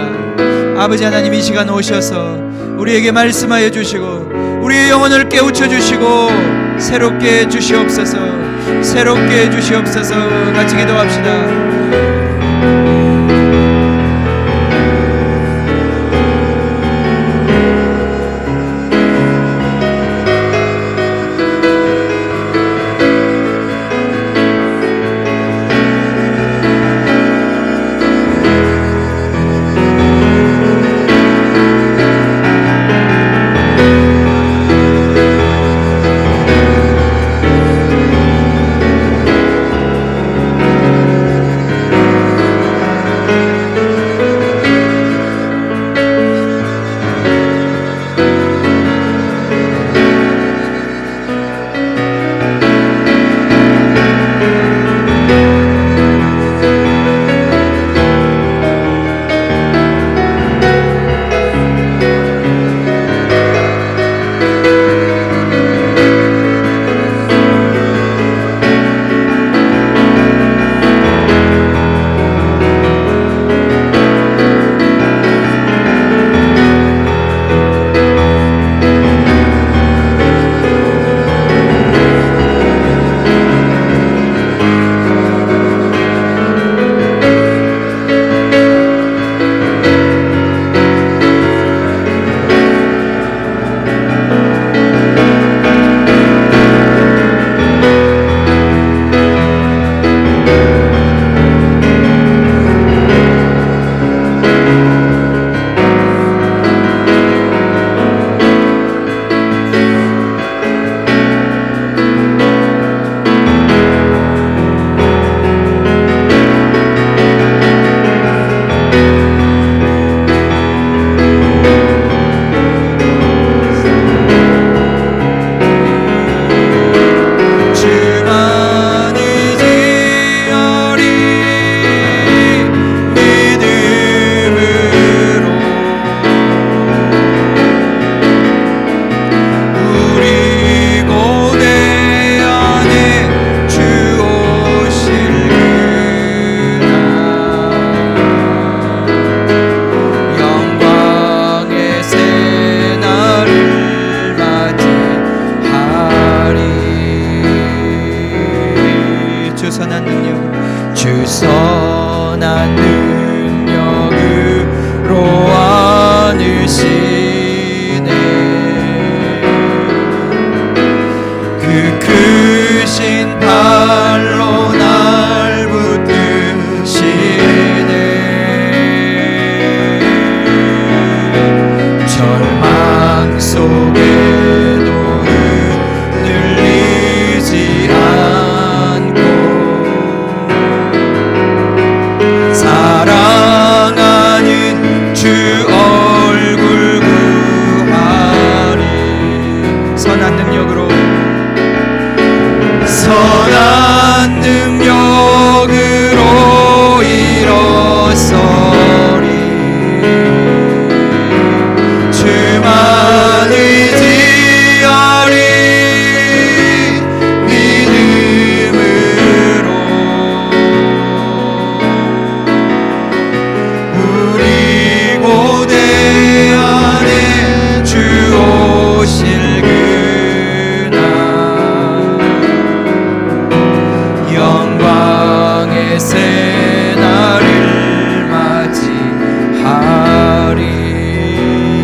아버지 하나님, 이 시간 오셔서 우리에게 말씀하여 주시고 우리의 영혼을 깨우쳐 주시고 새롭게 해 주시옵소서. 새롭게 해 주시옵소서. 같이 기도합시다.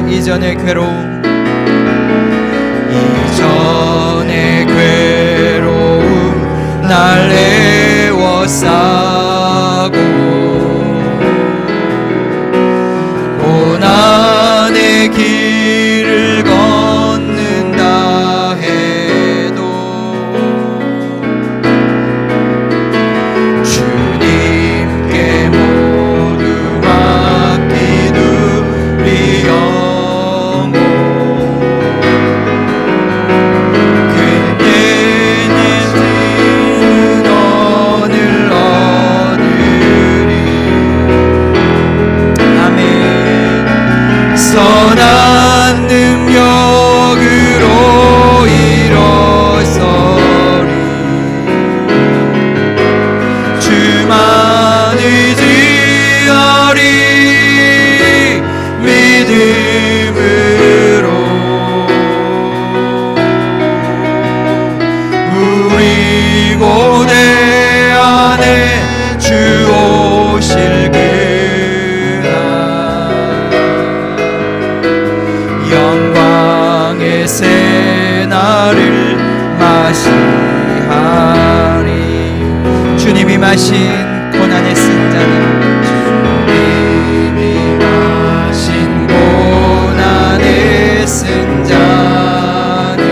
이전의 괴로움, 이전의 괴로움 날 마신 고난의 쓴 잔을 주님이 마신 고난의 쓴 잔을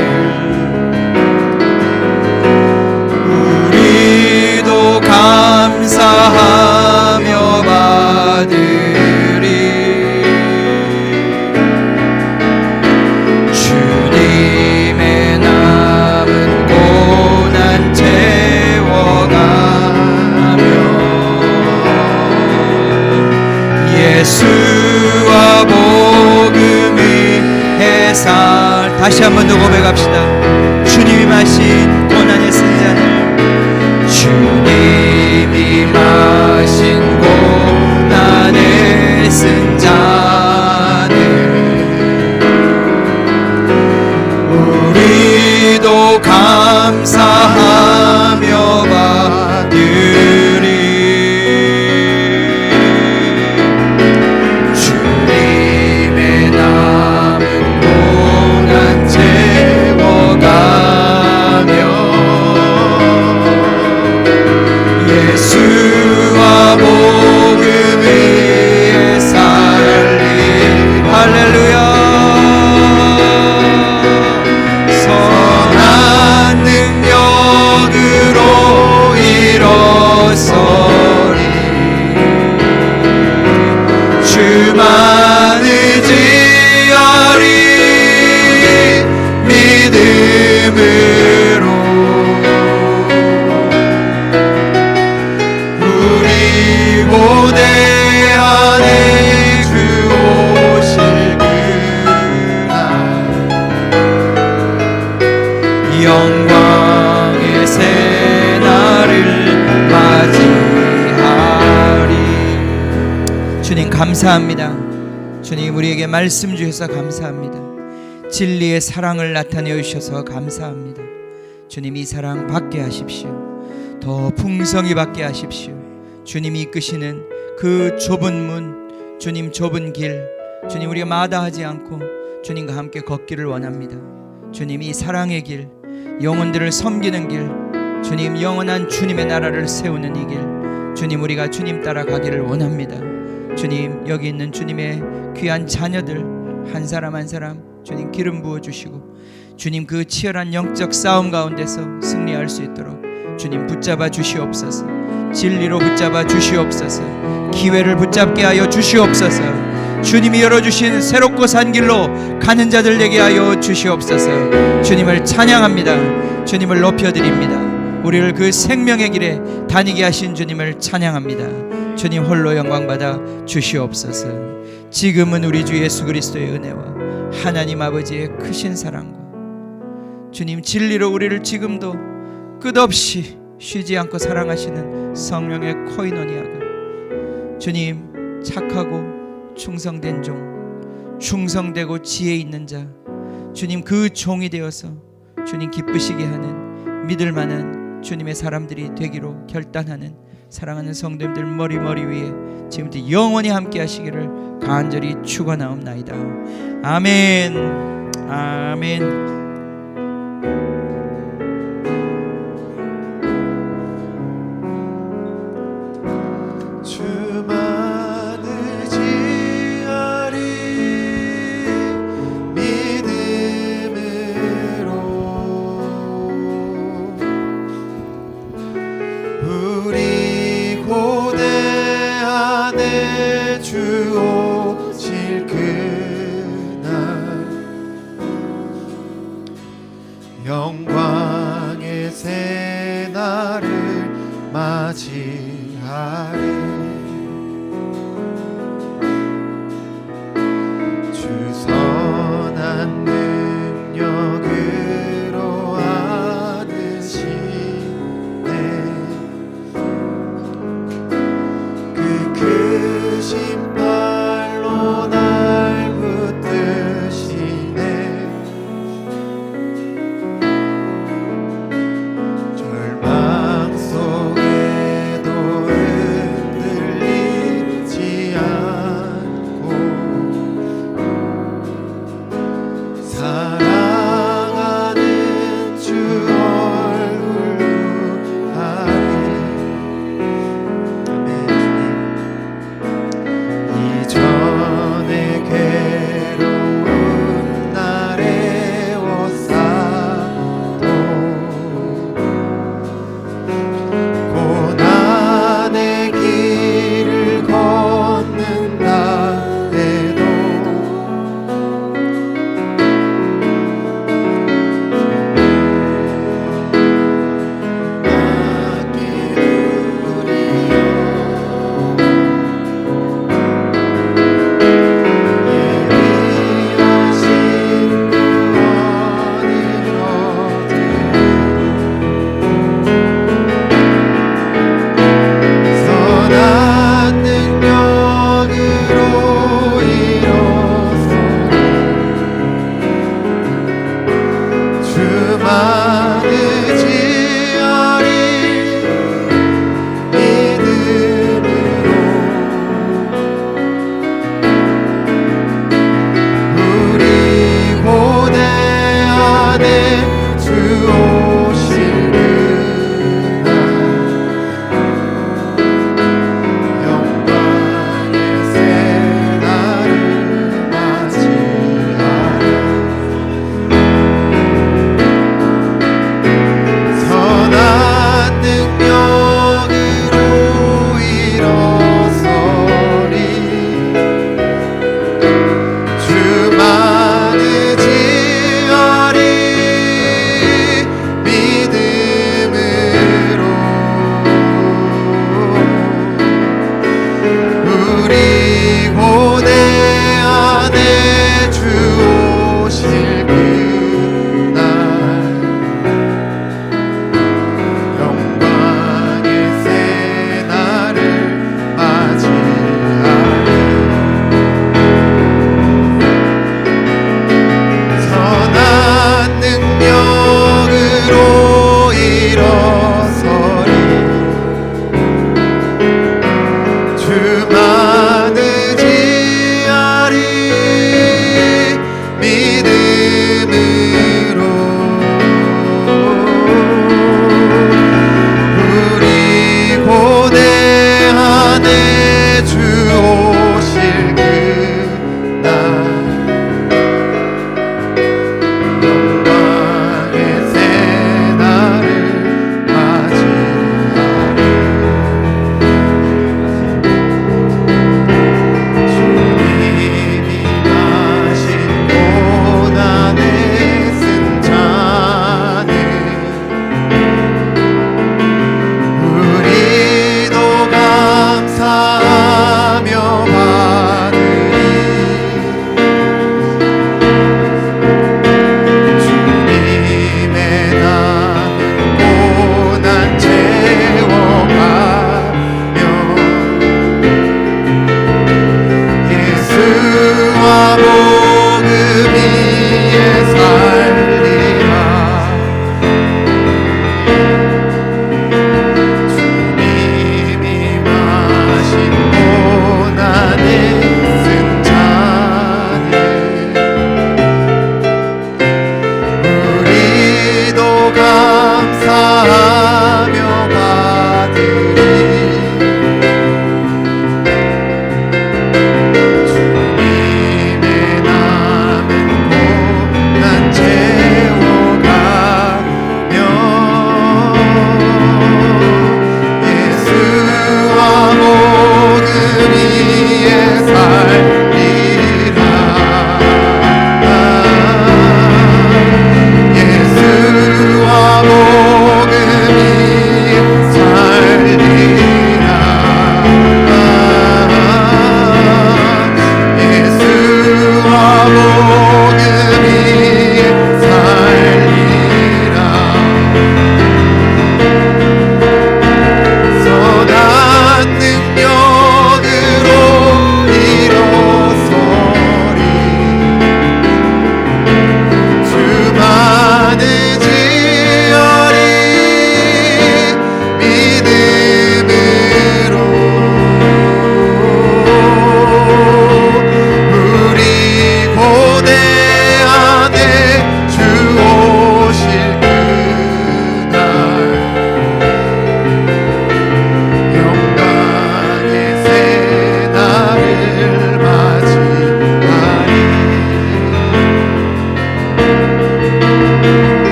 우리도 감사하며 받으리. 주님의 남은 고난 채워가며 예수와 복음의 해살. 다시 한번 더 고백합시다. 주님이 마신 고난의 쓴 잔을 주님이 마신 고난의 쓴 잔을 우리도 감사하며 받으리. 주님의 남은 고난 채워가며 예수와 복음의 살리. 할렐루야. 선한 능력으로 일어서리. 주만 의지하리. 믿음으로 우리 고대 안에 주 오실 그날 영광의 새날을 맞이하리. 주님 감사합니다. 주님 우리에게 말씀 주셔서 감사합니다. 진리의 사랑을 나타내 주셔서 감사합니다. 주님 이 사랑 받게 하십시오. 더 풍성히 받게 하십시오. 주님이 이끄시는 그 좁은 문, 주님 좁은 길, 주님 우리가 마다하지 않고 주님과 함께 걷기를 원합니다. 주님 이 사랑의 길, 영혼들을 섬기는 길, 주님 영원한 주님의 나라를 세우는 이 길, 주님 우리가 주님 따라가기를 원합니다. 주님 여기 있는 주님의 귀한 자녀들 한 사람 한 사람 주님 기름 부어주시고 주님 그 치열한 영적 싸움 가운데서 승리할 수 있도록 주님 붙잡아 주시옵소서. 진리로 붙잡아 주시옵소서. 기회를 붙잡게 하여 주시옵소서. 주님이 열어주신 새롭고 산 길로 가는 자들 되게 하여 주시옵소서. 주님을 찬양합니다. 주님을 높여드립니다. 우리를 그 생명의 길에 다니게 하신 주님을 찬양합니다. 주님 홀로 영광받아 주시옵소서. 지금은 우리 주 예수 그리스도의 은혜와 하나님 아버지의 크신 사랑과 주님 진리로 우리를 지금도 끝없이 쉬지 않고 사랑하시는 성령의 코이노니아가 주님 착하고 충성된 종, 충성되고 지혜 있는 자, 주님 그 종이 되어서 주님 기쁘시게 하는 믿을 만한 주님의 사람들이 되기로 결단하는 사랑하는 성도님들 머리 위에 지금부터 영원히 함께 하시기를 간절히 축원하옵나이다. 아멘. 아멘.